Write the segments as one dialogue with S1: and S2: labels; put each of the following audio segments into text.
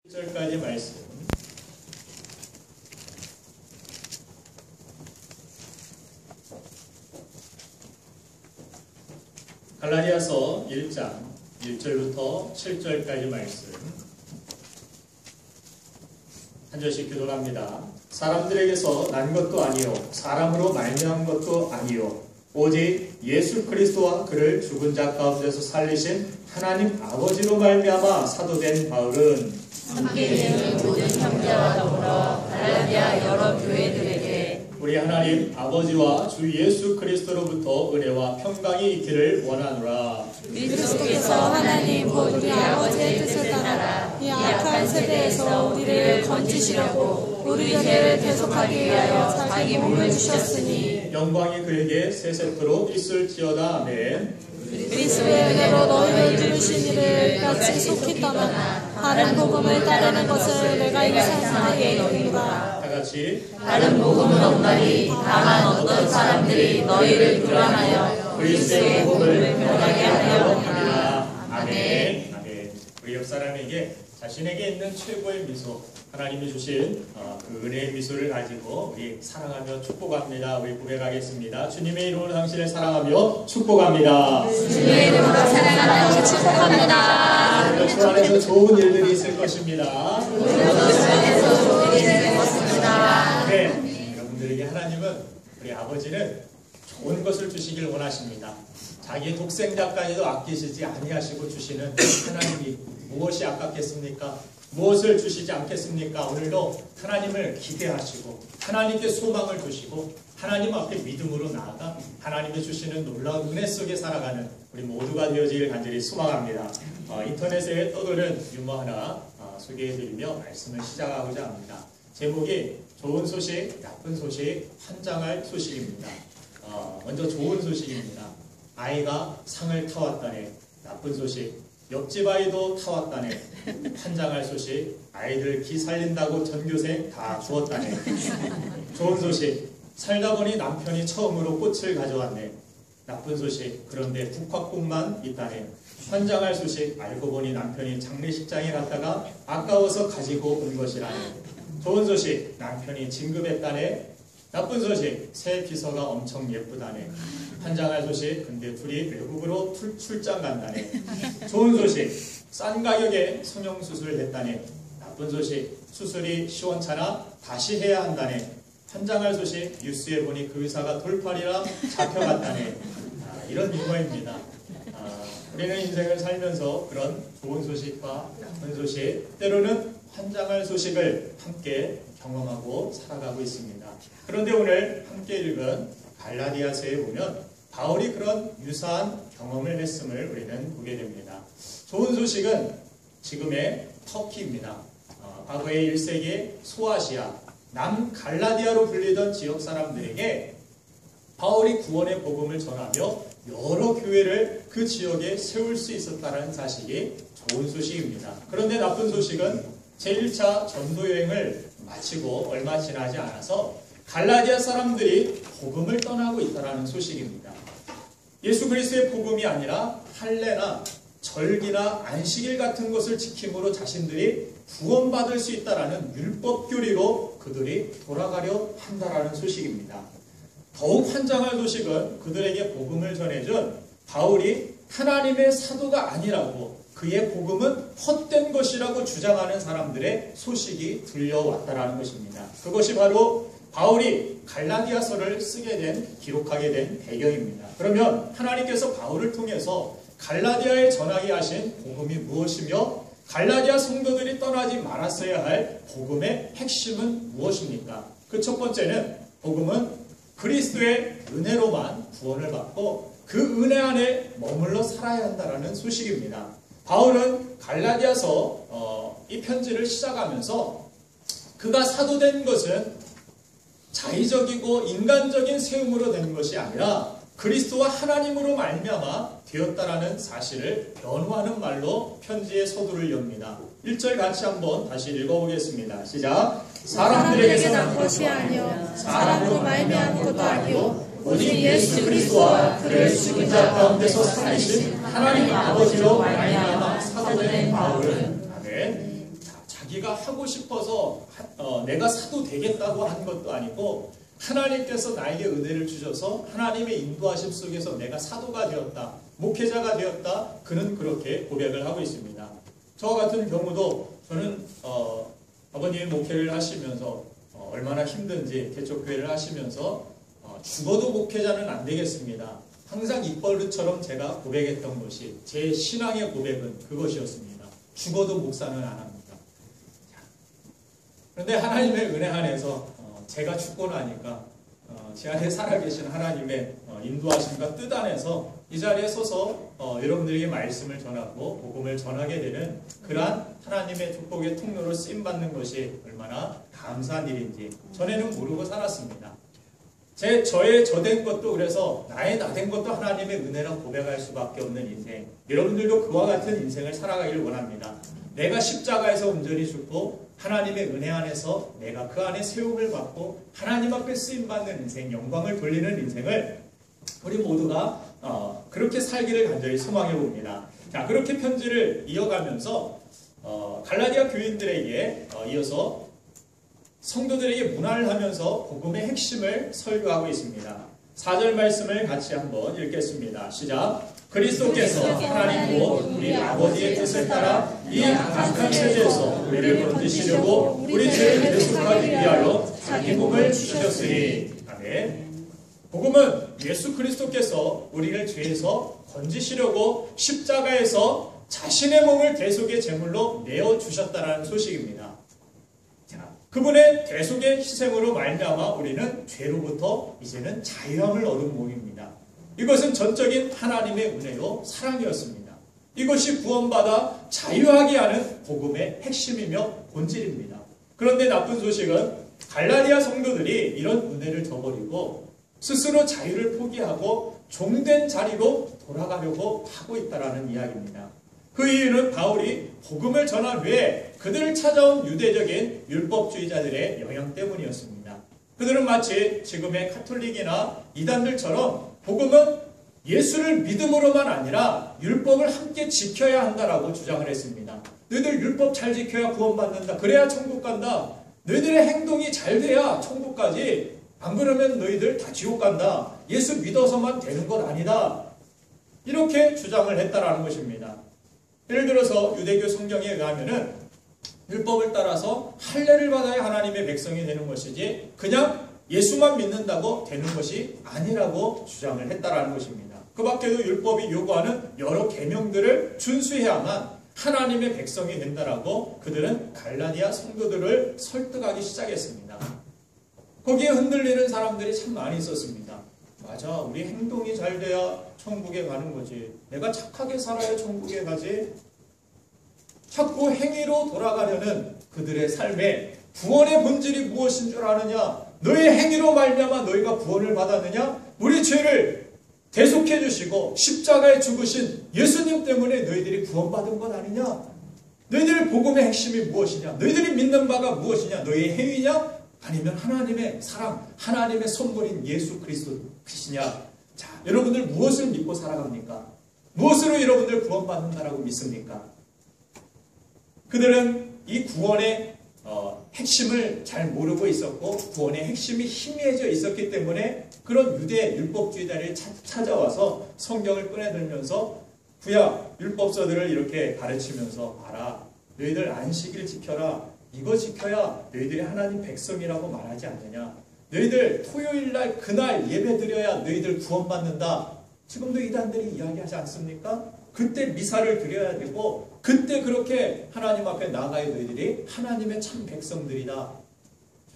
S1: 1절까지 말씀. 갈라디아서 1장 1절부터 7절까지 말씀. 한 절씩 교독합니다. 사람들에게서 난 것도 아니요 사람으로 말미암은 것도 아니요 오직 예수 그리스도와 그를 죽은 자 가운데서 살리신 하나님 아버지로 말미암아 사도된 바울은
S2: 함께 있는 모든 형제와 더불어 갈라디아 여러 교회들에게
S1: 우리 하나님 아버지와 주 예수 그리스도로부터 은혜와 평강이 있기를 원하노라.
S2: 그리스도께서 하나님 곧 우리 아버지의 뜻을 따라 이 악한 세대에서 우리를 건지시려고 우리 죄를 대속하기 위하여 자기 몸을 주셨으니
S1: 영광이 그에게 세세토록 있을지어다. 아멘.
S2: 그리스도의 은혜로 너희를 부르신 이를 같이 속히 떠나 다른 복음을 따르는 것을 내가 이상하게 여기노라.
S1: 다같이
S2: 다른 복음은 없나니 다만 어떤 사람들이 너희를 교란하여 그리스도의 복음을 변하게 하려 합니다.
S1: 아멘. 아멘. 우리 옆 사람에게 자신에게 있는 최고의 미소, 하나님이 주신 그 은혜의 미소를 가지고 우리 사랑하며 축복합니다. 우리 고백하겠습니다. 주님의 이름으로 당신을 사랑하며 축복합니다.
S2: 주님의 이름으로 사랑하며 축복합니다.
S1: 주 안에서 좋은 일들이 있을 것입니다. 네, 여러분들에게 하나님은, 우리 아버지는 좋은 것을 주시길 원하십니다. 자기의 독생자까지도 아끼시지 아니하시고 주시는 하나님이 무엇이 아깝겠습니까? 무엇을 주시지 않겠습니까? 오늘도 하나님을 기대하시고 하나님께 소망을 두시고 하나님 앞에 믿음으로 나아가 하나님이 주시는 놀라운 은혜 속에 살아가는 우리 모두가 되어지길 간절히 소망합니다. 인터넷에 떠도는 유머 하나 소개해드리며 말씀을 시작하고자 합니다. 제목이 좋은 소식, 나쁜 소식, 환장할 소식입니다. 먼저 좋은 소식입니다. 아이가 상을 타왔다네. 나쁜 소식, 옆집 아이도 타왔다네. 환장할 소식, 아이들 기 살린다고 전교생 다 죽었다네. 좋은 소식, 살다 보니 남편이 처음으로 꽃을 가져왔네. 나쁜 소식, 그런데 국화꽃만 있다네. 환장할 소식, 알고 보니 남편이 장례식장에 갔다가 아까워서 가지고 온 것이라네. 좋은 소식, 남편이 진급했다네. 나쁜 소식, 새 비서가 엄청 예쁘다네. 환장할 소식, 근데 둘이 외국으로 출장 간다네. 좋은 소식, 싼 가격에 성형수술 했다네. 나쁜 소식, 수술이 시원찮아 다시 해야 한다네. 환장할 소식, 뉴스에 보니 그 의사가 돌팔이라 잡혀갔다네. 이런 유머입니다. 우리는 인생을 살면서 그런 좋은 소식과 나쁜 소식, 때로는 환장할 소식을 함께 경험하고 살아가고 있습니다. 그런데 오늘 함께 읽은 갈라디아서에 보면 바울이 그런 유사한 경험을 했음을 우리는 보게 됩니다. 좋은 소식은 지금의 터키입니다. 과거의 1세기 소아시아, 남갈라디아로 불리던 지역 사람들에게 바울이 구원의 복음을 전하며 여러 교회를 그 지역에 세울 수 있었다는 사실이 좋은 소식입니다. 그런데 나쁜 소식은 제1차 전도여행을 마치고 얼마 지나지 않아서 갈라디아 사람들이 복음을 떠나고 있다는 소식입니다. 예수 그리스도의 복음이 아니라 할례나 절기나 안식일 같은 것을 지킴으로 자신들이 구원받을 수 있다는 율법 교리로 그들이 돌아가려 한다는 소식입니다. 더욱 환장할 소식은 그들에게 복음을 전해준 바울이 하나님의 사도가 아니라고, 그의 복음은 헛된 것이라고 주장하는 사람들의 소식이 들려왔다는 것입니다. 그것이 바로 바울이 갈라디아서를 기록하게 된 배경입니다. 그러면 하나님께서 바울을 통해서 갈라디아에 전하게 하신 복음이 무엇이며 갈라디아 성도들이 떠나지 말았어야 할 복음의 핵심은 무엇입니까? 그 첫 번째는 복음은 그리스도의 은혜로만 구원을 받고 그 은혜 안에 머물러 살아야 한다는 소식입니다. 바울은 갈라디아서 이 편지를 시작하면서 그가 사도된 것은 자의적이고 인간적인 세움으로 된 것이 아니라 그리스도와 하나님으로 말미암아 되었다라는 사실을 변호하는 말로 편지의 서두를 엽니다. 1절 같이 한번 다시 읽어보겠습니다. 시작. 사람들에게서 난 것이 아니요 사람으로 말미암은 것도 아니요 오직 예수 그리스도와 그를 죽은 자 가운데서 살리신 하나님 아버지로 말미암아 사도된 바울은 아멘. 자기가 하고 싶어서 내가 사도 되겠다고 한 것도 아니고 하나님께서 나에게 은혜를 주셔서 하나님의 인도하심 속에서 내가 사도가 되었다, 목회자가 되었다, 그는 그렇게 고백을 하고 있습니다. 저와 같은 경우도 저는 아버님이 목회를 하시면서 얼마나 힘든지 개척교회를 하시면서 죽어도 목회자는 안 되겠습니다. 항상 입버릇처럼 제가 고백했던 것이 제 신앙의 고백은 그것이었습니다. 죽어도 목사는 안 합니다. 그런데 하나님의 은혜 안에서 제가 죽고 나니까 제 안에 살아계신 하나님의 인도하심과 뜻 안에서 이 자리에 서서 여러분들에게 말씀을 전하고 복음을 전하게 되는 그러한 하나님의 축복의 통로로 쓰임받는 것이 얼마나 감사한 일인지 전에는 모르고 살았습니다. 저의 저된 것도 그래서 나의 나된 것도 하나님의 은혜라 고백할 수밖에 없는 인생, 여러분들도 그와 같은 인생을 살아가기를 원합니다. 내가 십자가에서 온전히 죽고 하나님의 은혜 안에서 내가 그 안에 세움을 받고 하나님 앞에 쓰임받는 인생, 영광을 돌리는 인생을 우리 모두가 그렇게 살기를 간절히 소망해 봅니다. 자, 그렇게 편지를 이어가면서 갈라디아 교인들에게 이어서 성도들에게 문안을 하면서 복음의 핵심을 설교하고 있습니다. 4절 말씀을 같이 한번 읽겠습니다. 시작. 그리스도께서 하나님 곧 우리 아버지의 뜻을 따라 이 악한 세대에서 우리를 건지시려고 우리 죄를 대속하기 위하여 자기 몸을 주셨으니. 아멘. 복음은 예수 그리스도께서 우리를 죄에서 건지시려고 십자가에서 자신의 몸을 대속의 제물로 내어주셨다는 소식입니다. 자, 그분의 대속의 희생으로 말미암아 우리는 죄로부터 이제는 자유함을 얻은 몸입니다. 이것은 전적인 하나님의 은혜요 사랑이었습니다. 이것이 구원받아 자유하게 하는 복음의 핵심이며 본질입니다. 그런데 나쁜 소식은 갈라디아 성도들이 이런 은혜를 저버리고 스스로 자유를 포기하고 종된 자리로 돌아가려고 하고 있다는 이야기입니다. 그 이유는 바울이 복음을 전한 후에 그들을 찾아온 유대적인 율법주의자들의 영향 때문이었습니다. 그들은 마치 지금의 카톨릭이나 이단들처럼 복음은 예수를 믿음으로만 아니라 율법을 함께 지켜야 한다라고 주장을 했습니다. 너희들 율법 잘 지켜야 구원받는다. 그래야 천국 간다. 너희들의 행동이 잘 돼야 천국 가지. 안 그러면 너희들 다 지옥 간다. 예수 믿어서만 되는 것 아니다. 이렇게 주장을 했다라는 것입니다. 예를 들어서 유대교 성경에 의하면은 율법을 따라서 할례를 받아야 하나님의 백성이 되는 것이지 그냥 예수만 믿는다고 되는 것이 아니라고 주장을 했다라는 것입니다. 그 밖에도 율법이 요구하는 여러 계명들을 준수해야만 하나님의 백성이 된다라고 그들은 갈라디아 성도들을 설득하기 시작했습니다. 거기에 흔들리는 사람들이 참 많이 있었습니다. 맞아, 우리 행동이 잘 돼야 천국에 가는 거지. 내가 착하게 살아야 천국에 가지. 자꾸 행위로 돌아가려는 그들의 삶에 구원의 본질이 무엇인 줄 아느냐? 너의 행위로 말미암아 너희가 구원을 받았느냐? 우리 죄를 대속해 주시고 십자가에 죽으신 예수님 때문에 너희들이 구원받은 것 아니냐? 너희들 복음의 핵심이 무엇이냐? 너희들이 믿는 바가 무엇이냐? 너희의 행위냐? 아니면 하나님의 사랑, 하나님의 선물인 예수 그리스도이시냐? 자, 여러분들 무엇을 믿고 살아갑니까? 무엇으로 여러분들 구원받는다라고 믿습니까? 그들은 이 구원의 핵심을 잘 모르고 있었고 구원의 핵심이 희미해져 있었기 때문에 그런 유대 율법주의자를 찾아와서 성경을 꺼내들면서 구약 율법서들을 이렇게 가르치면서 봐라. 너희들 안식일 지켜라. 이거 지켜야 너희들이 하나님 백성이라고 말하지 않느냐. 너희들 토요일날 그날 예배드려야 너희들 구원받는다. 지금도 이단들이 이야기하지 않습니까? 그때 미사를 드려야 되고 그때 그렇게 하나님 앞에 나가야 너희들이 하나님의 참 백성들이다.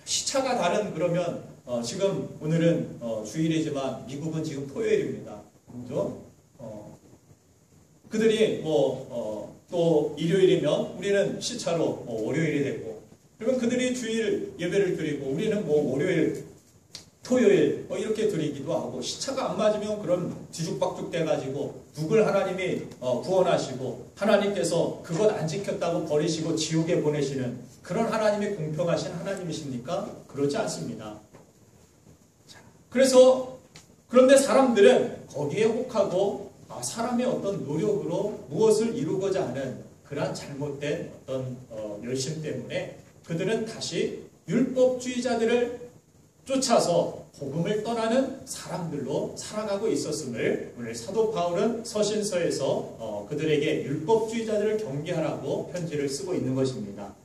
S1: 시차가 다른 그러면 지금 오늘은 주일이지만 미국은 지금 토요일입니다. 그죠? 그들이 또 일요일이면 우리는 시차로 월요일이 됐고 그러면 그들이 주일 예배를 드리고 우리는 월요일 토요일 이렇게 드리기도 하고 시차가 안 맞으면 그런 뒤죽박죽 돼가지고 누굴 하나님이 구원하시고 하나님께서 그것 안 지켰다고 버리시고 지옥에 보내시는 그런 하나님이 공평하신 하나님이십니까? 그렇지 않습니다. 그래서 그런데 사람들은 거기에 혹하고 사람의 어떤 노력으로 무엇을 이루고자 하는 그러한 잘못된 어떤 열심 때문에 그들은 다시 율법주의자들을 쫓아서 복음을 떠나는 사람들로 살아가고 있었음을 오늘 사도 바울은 서신서에서 그들에게 율법주의자들을 경계하라고 편지를 쓰고 있는 것입니다.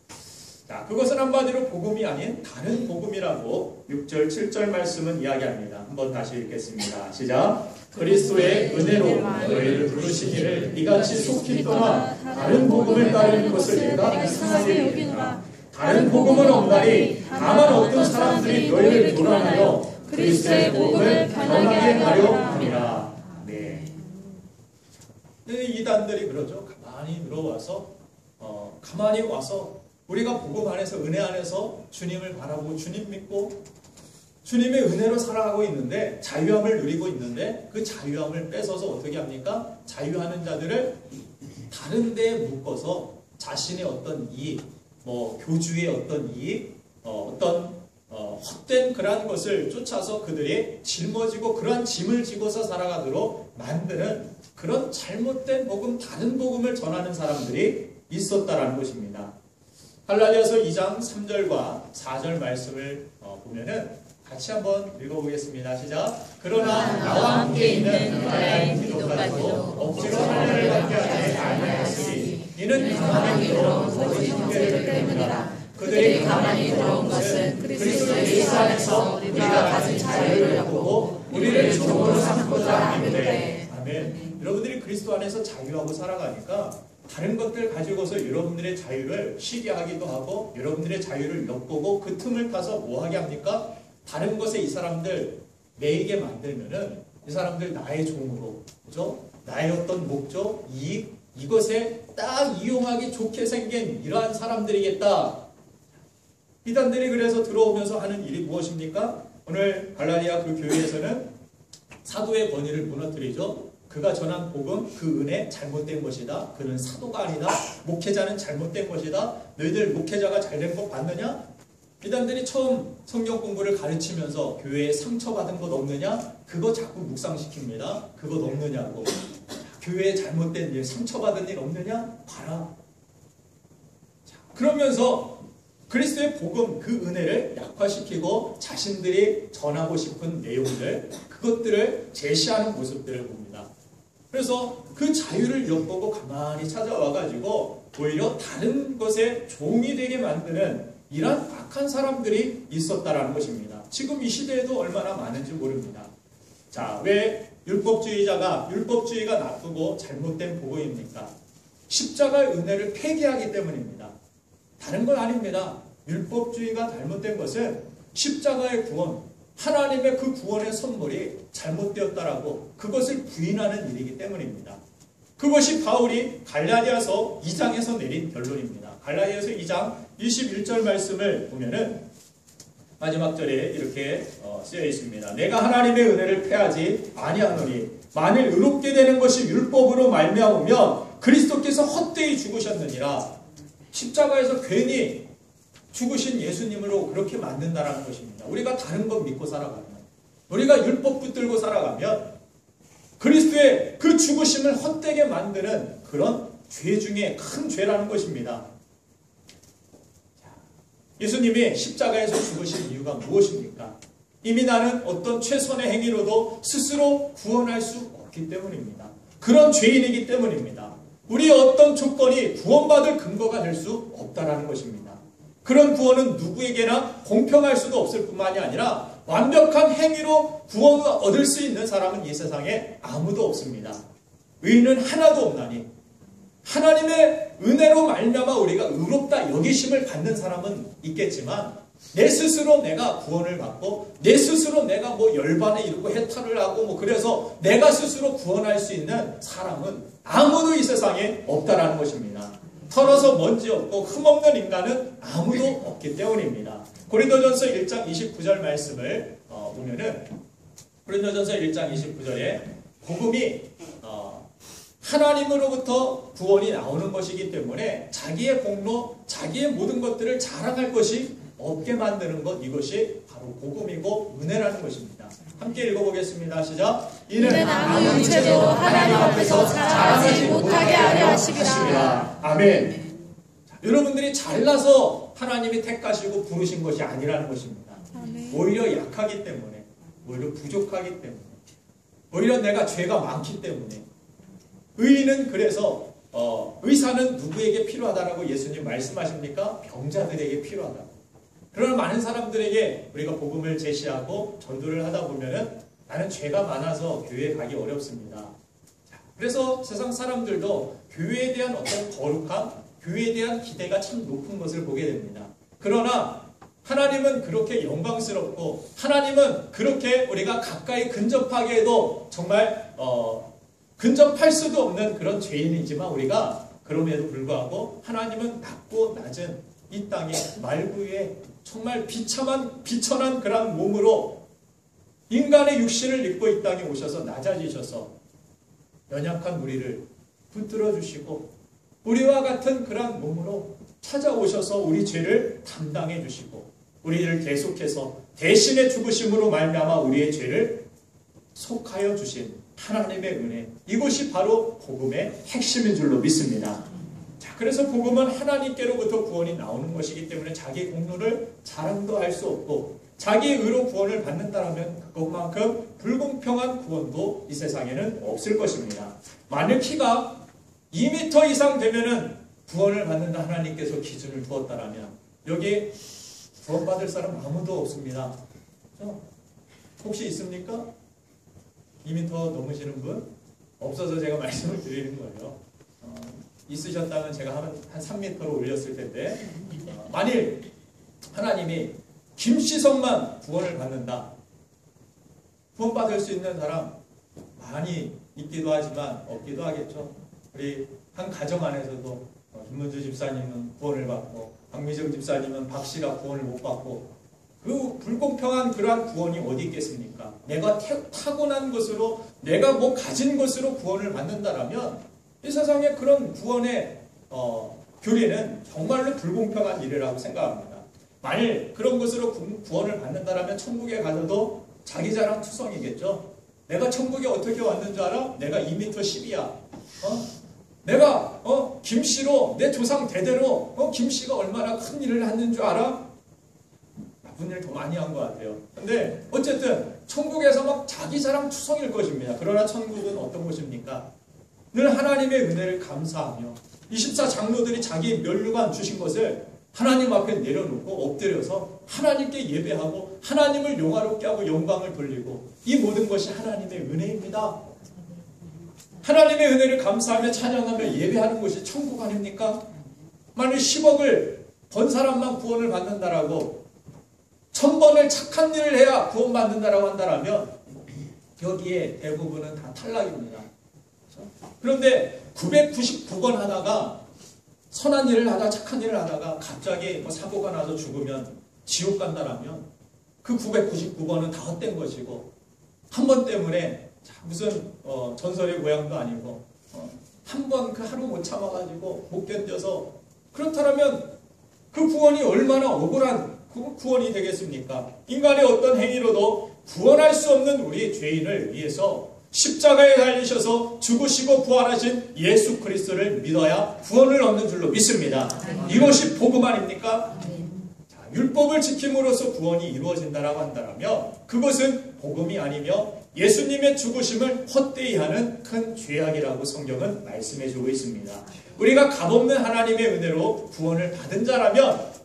S1: 자, 그것은 한마디로 복음이 아닌 다른 복음이라고 6절, 7절 말씀은 이야기합니다. 한번 다시 읽겠습니다. 시작. 그리스도의 은혜로 너희를 부르시기를 이같이 속히 떠나 다른 복음을 따르는 것을 내가 이상하게 여기노라. 다른 복음은 없나니 다만 어떤 사람들이 너희를 교란하여 그리스도의 복음을 변하게 하려 함이라. 네. 이단들이 그러죠. 가만히 와서 우리가 복음 안에서 은혜 안에서 주님을 바라보고 주님 믿고 주님의 은혜로 살아가고 있는데 자유함을 누리고 있는데 그 자유함을 뺏어서 어떻게 합니까? 자유하는 자들을 다른 데에 묶어서 자신의 어떤 이익, 교주의 어떤 이익, 헛된 그러한 것을 쫓아서 그들이 짊어지고 그러한 짐을 지고서 살아가도록 만드는 그런 잘못된 복음, 다른 복음을 전하는 사람들이 있었다라는 것입니다. 갈라디아서 2장 3절과 4절 말씀을 보면은 같이 한번 읽어보겠습니다. 시작. 그러나 나와 함께 있는 나의 기도까지도 억지로 하나님을 받게 하지 아니하였으니 이는 가만히 들어온 거짓 형제들 때문이라. 그들이 가만히 들어온 것은 그리스도 예수 안에서 우리가 가진 자유를 엿보고 우리를 종으로 삼고자 하는데. 아멘. 여러분들이 그리스도 안에서 자유하고 살아가니까 다른 것들 가지고서 여러분들의 자유를 시기하기도 하고 여러분들의 자유를 엿보고 그 틈을 타서 뭐하게 합니까? 다른 것에 이 사람들 매이게 만들면은 이 사람들 나의 종으로, 그죠? 나의 어떤 목적, 이익, 이것에 딱 이용하기 좋게 생긴 이러한 사람들이겠다. 이단들이 그래서 들어오면서 하는 일이 무엇입니까? 오늘 갈라디아 그 교회에서는 사도의 권위를 무너뜨리죠. 그가 전한 복음, 그 은혜 잘못된 것이다. 그는 사도가 아니다. 목회자는 잘못된 것이다. 너희들 목회자가 잘된 것 봤느냐? 이단들이 처음 성경 공부를 가르치면서 교회에 상처받은 것 없느냐? 그거 자꾸 묵상시킵니다. 그것 없느냐고. 교회에 잘못된 일, 상처받은 일 없느냐? 봐라. 자, 그러면서 그리스도의 복음, 그 은혜를 약화시키고 자신들이 전하고 싶은 내용들, 그것들을 제시하는 모습들을 봅니다. 그래서 그 자유를 엿보고 가만히 찾아와가지고 오히려 다른 것에 종이 되게 만드는 이런 악한 사람들이 있었다라는 것입니다. 지금 이 시대에도 얼마나 많은지 모릅니다. 자, 왜 율법주의가 나쁘고 잘못된 복음입니까? 십자가의 은혜를 폐기하기 때문입니다. 다른 건 아닙니다. 율법주의가 잘못된 것은 십자가의 구원, 하나님의 그 구원의 선물이 잘못되었다라고 그것을 부인하는 일이기 때문입니다. 그것이 바울이 갈라디아서 2장에서 내린 결론입니다. 갈라디아서 2장 21절 말씀을 보면은 마지막 절에 이렇게 쓰여 있습니다. 내가 하나님의 은혜를 패하지 아니하노니 만일 의롭게 되는 것이 율법으로 말미암으면 그리스도께서 헛되이 죽으셨느니라. 십자가에서 괜히 죽으신 예수님으로 그렇게 만든다라는 것입니다. 우리가 다른 것 믿고 살아가면, 우리가 율법 붙들고 살아가면 그리스도의 그 죽으심을 헛되게 만드는 그런 죄 중에 큰 죄라는 것입니다. 예수님이 십자가에서 죽으신 이유가 무엇입니까? 이미 나는 어떤 최선의 행위로도 스스로 구원할 수 없기 때문입니다. 그런 죄인이기 때문입니다. 우리의 어떤 조건이 구원받을 근거가 될 수 없다는 것입니다. 그런 구원은 누구에게나 공평할 수도 없을 뿐만이 아니라 완벽한 행위로 구원을 얻을 수 있는 사람은 이 세상에 아무도 없습니다. 의인은 하나도 없나니 하나님의 은혜로 말미암아 우리가 의롭다 여기심을 받는 사람은 있겠지만 내 스스로 내가 구원을 받고 내 스스로 내가 열반에 이르고 해탈을 하고 그래서 내가 스스로 구원할 수 있는 사람은 아무도 이 세상에 없다라는 것입니다. 털어서 먼지 없고 흠없는 인간은 아무도 없기 때문입니다. 고린도전서 1장 29절 말씀을 보면은 고린도전서 1장 29절에 복음이 하나님으로부터 구원이 나오는 것이기 때문에 자기의 공로, 자기의 모든 것들을 자랑할 것이 얻게 만드는 것, 이것이 바로 복음이고 은혜라는 것입니다. 함께 읽어보겠습니다. 시작.
S2: 이는 아무 육체도 하나님 앞에서 자랑하지 못하게 하려 하심이라.
S1: 아멘. 자, 여러분들이 잘나서 하나님이 택하시고 부르신 것이 아니라는 것입니다.
S2: 아멘.
S1: 오히려 약하기 때문에, 오히려 부족하기 때문에, 오히려 내가 죄가 많기 때문에. 의인은 그래서 의사는 누구에게 필요하다라고 예수님 말씀하십니까? 병자들에게 필요하다. 그러나 많은 사람들에게 우리가 복음을 제시하고 전도를 하다 보면은 나는 죄가 많아서 교회에 가기 어렵습니다. 자, 그래서 세상 사람들도 교회에 대한 어떤 거룩함, 교회에 대한 기대가 참 높은 것을 보게 됩니다. 그러나 하나님은 그렇게 영광스럽고 하나님은 그렇게 우리가 가까이 근접하게 해도 정말 근접할 수도 없는 그런 죄인이지만 우리가 그럼에도 불구하고 하나님은 낮고 낮은 이 땅에 말구에 정말 비천한 그런 몸으로 인간의 육신을 입고 이 땅에 오셔서 낮아지셔서 연약한 우리를 붙들어 주시고 우리와 같은 그런 몸으로 찾아오셔서 우리 죄를 담당해 주시고 우리를 계속해서 대신에 죽으심으로 말미암아 우리의 죄를 속하여 주신 하나님의 은혜, 이것이 바로 복음의 핵심인 줄로 믿습니다. 자, 그래서 복음은 하나님께로부터 구원이 나오는 것이기 때문에 자기 공로를 자랑도 할 수 없고 자기 의로 구원을 받는다면 그것만큼 불공평한 구원도 이 세상에는 없을 것입니다. 만일 키가 2m 이상 되면은 구원을 받는다 하나님께서 기준을 두었다라면 여기에 구원받을 사람 아무도 없습니다. 혹시 있습니까? 2m 넘으시는 분? 없어서 제가 말씀을 드리는 거예요. 있으셨다면 제가 한 3m로 올렸을 텐데 만일 하나님이 김시성만 구원을 받는다. 구원받을 수 있는 사람 많이 있기도 하지만 없기도 하겠죠. 우리 한 가정 안에서도 김문주 집사님은 구원을 받고 박미정 집사님은 박 씨가 구원을 못 받고 그 불공평한 그러한 구원이 어디 있겠습니까? 내가 타고난 것으로 내가 뭐 가진 것으로 구원을 받는다라면 이 세상에 그런 구원의 교리는 정말로 불공평한 일이라고 생각합니다. 만일 그런 것으로 구원을 받는다라면 천국에 가서도 자기 자랑 투성이겠죠. 내가 천국에 어떻게 왔는 줄 알아? 내가 2m 10이야. 내가 김씨로 내 조상 대대로 김씨가 얼마나 큰 일을 했는 줄 알아? 나쁜 일 더 많이 한 것 같아요. 근데 어쨌든 천국에서 막 자기 자랑 투성일 것입니다. 그러나 천국은 어떤 곳입니까? 늘 하나님의 은혜를 감사하며 24장로들이 자기 면류관 주신 것을 하나님 앞에 내려놓고 엎드려서 하나님께 예배하고 하나님을 영화롭게 하고 영광을 돌리고 이 모든 것이 하나님의 은혜입니다. 하나님의 은혜를 감사하며 찬양하며 예배하는 것이 천국 아닙니까? 만약 10억을 번 사람만 구원을 받는다라고 1000번을 착한 일을 해야 구원받는다라고 한다면 여기에 대부분은 다 탈락입니다. 그런데 999번 하다가 선한 일을 하다 착한 일을 하다가 갑자기 사고가 나서 죽으면 지옥 간다라면 그 999번은 다 헛된 것이고 한 번 때문에 무슨 전설의 고향도 아니고 한 번 그 하루 못 참아가지고 못 견뎌서 그렇다면 그 구원이 얼마나 억울한 구원이 되겠습니까? 인간의 어떤 행위로도 구원할 수 없는 우리 죄인을 위해서 십자가에 달리셔서 죽으시고 부활하신 예수 그리스도를 믿어야 구원을 얻는 줄로 믿습니다. 이것이 복음 아닙니까? 자, 율법을 지킴으로써 구원이 이루어진다라고 한다면 그것은 복음이 아니며 예수님의 죽으심을 헛되이 하는 큰 죄악이라고 성경은 말씀해주고 있습니다. 우리가 값없는 하나님의 은혜로 구원을 받은 자라면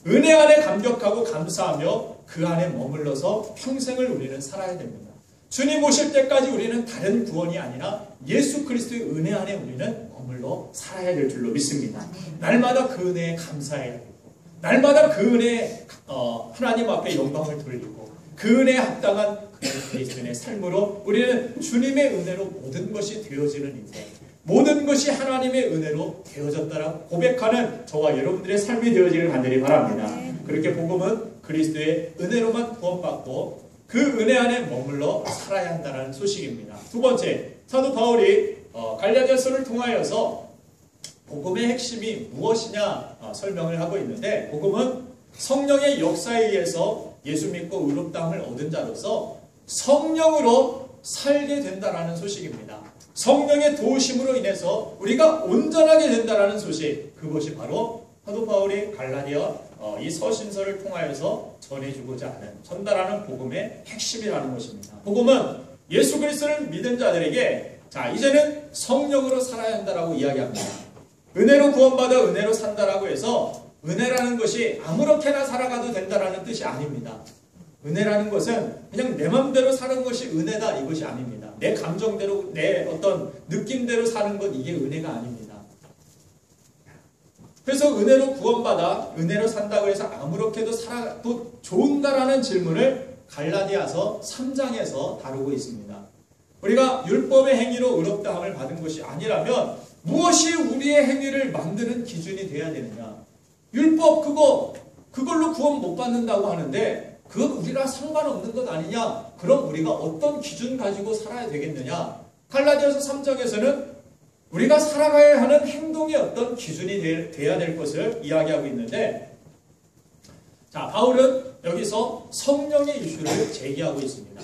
S1: 은혜 안에 감격하고 감사하며 그 안에 머물러서 평생을 우리는 살아야 됩니다. 주님 오실 때까지 우리는 다른 구원이 아니라 예수 그리스도의 은혜 안에 우리는 머물러 살아야 될 줄로 믿습니다. 날마다 그 은혜에 감사해야 되고 날마다 그 은혜에 하나님 앞에 영광을 돌리고 그 은혜에 합당한 그리스도인의 삶으로 우리는 주님의 은혜로 모든 것이 되어지는 인생, 모든 것이 하나님의 은혜로 되어졌다라고 고백하는 저와 여러분들의 삶이 되어지길 간절히 바랍니다. 그렇게 복음은 그리스도의 은혜로만 구원받고 그 은혜 안에 머물러 살아야 한다는 소식입니다. 두 번째, 사도 바울이 갈라디아서를 통하여서 복음의 핵심이 무엇이냐 설명을 하고 있는데 복음은 성령의 역사에 의해서 예수 믿고 의롭다함을 얻은 자로서 성령으로 살게 된다라는 소식입니다. 성령의 도우심으로 인해서 우리가 온전하게 된다라는 소식, 그것이 바로 사도 바울이 갈라디아 이 서신서를 통하여서 전해주고자 하는, 전달하는 복음의 핵심이라는 것입니다. 복음은 예수 그리스도를 믿은 자들에게 자, 이제는 성령으로 살아야 한다라고 이야기합니다. 은혜로 구원받아 은혜로 산다라고 해서 은혜라는 것이 아무렇게나 살아가도 된다라는 뜻이 아닙니다. 은혜라는 것은 그냥 내 맘대로 사는 것이 은혜다, 이것이 아닙니다. 내 감정대로, 내 어떤 느낌대로 사는 것, 이게 은혜가 아닙니다. 그래서 은혜로 구원받아 은혜로 산다고 해서 아무렇게도 살아도 좋은다라는 질문을 갈라디아서 3장에서 다루고 있습니다. 우리가 율법의 행위로 의롭다함을 받은 것이 아니라면 무엇이 우리의 행위를 만드는 기준이 되어야 되느냐? 율법 그걸로 구원 못 받는다고 하는데 그건 우리랑 상관없는 것 아니냐? 그럼 우리가 어떤 기준 가지고 살아야 되겠느냐? 갈라디아서 3장에서는 우리가 살아가야 하는 행동의 어떤 기준이 돼야 될 것을 이야기하고 있는데, 자, 바울은 여기서 성령의 이슈를 제기하고 있습니다.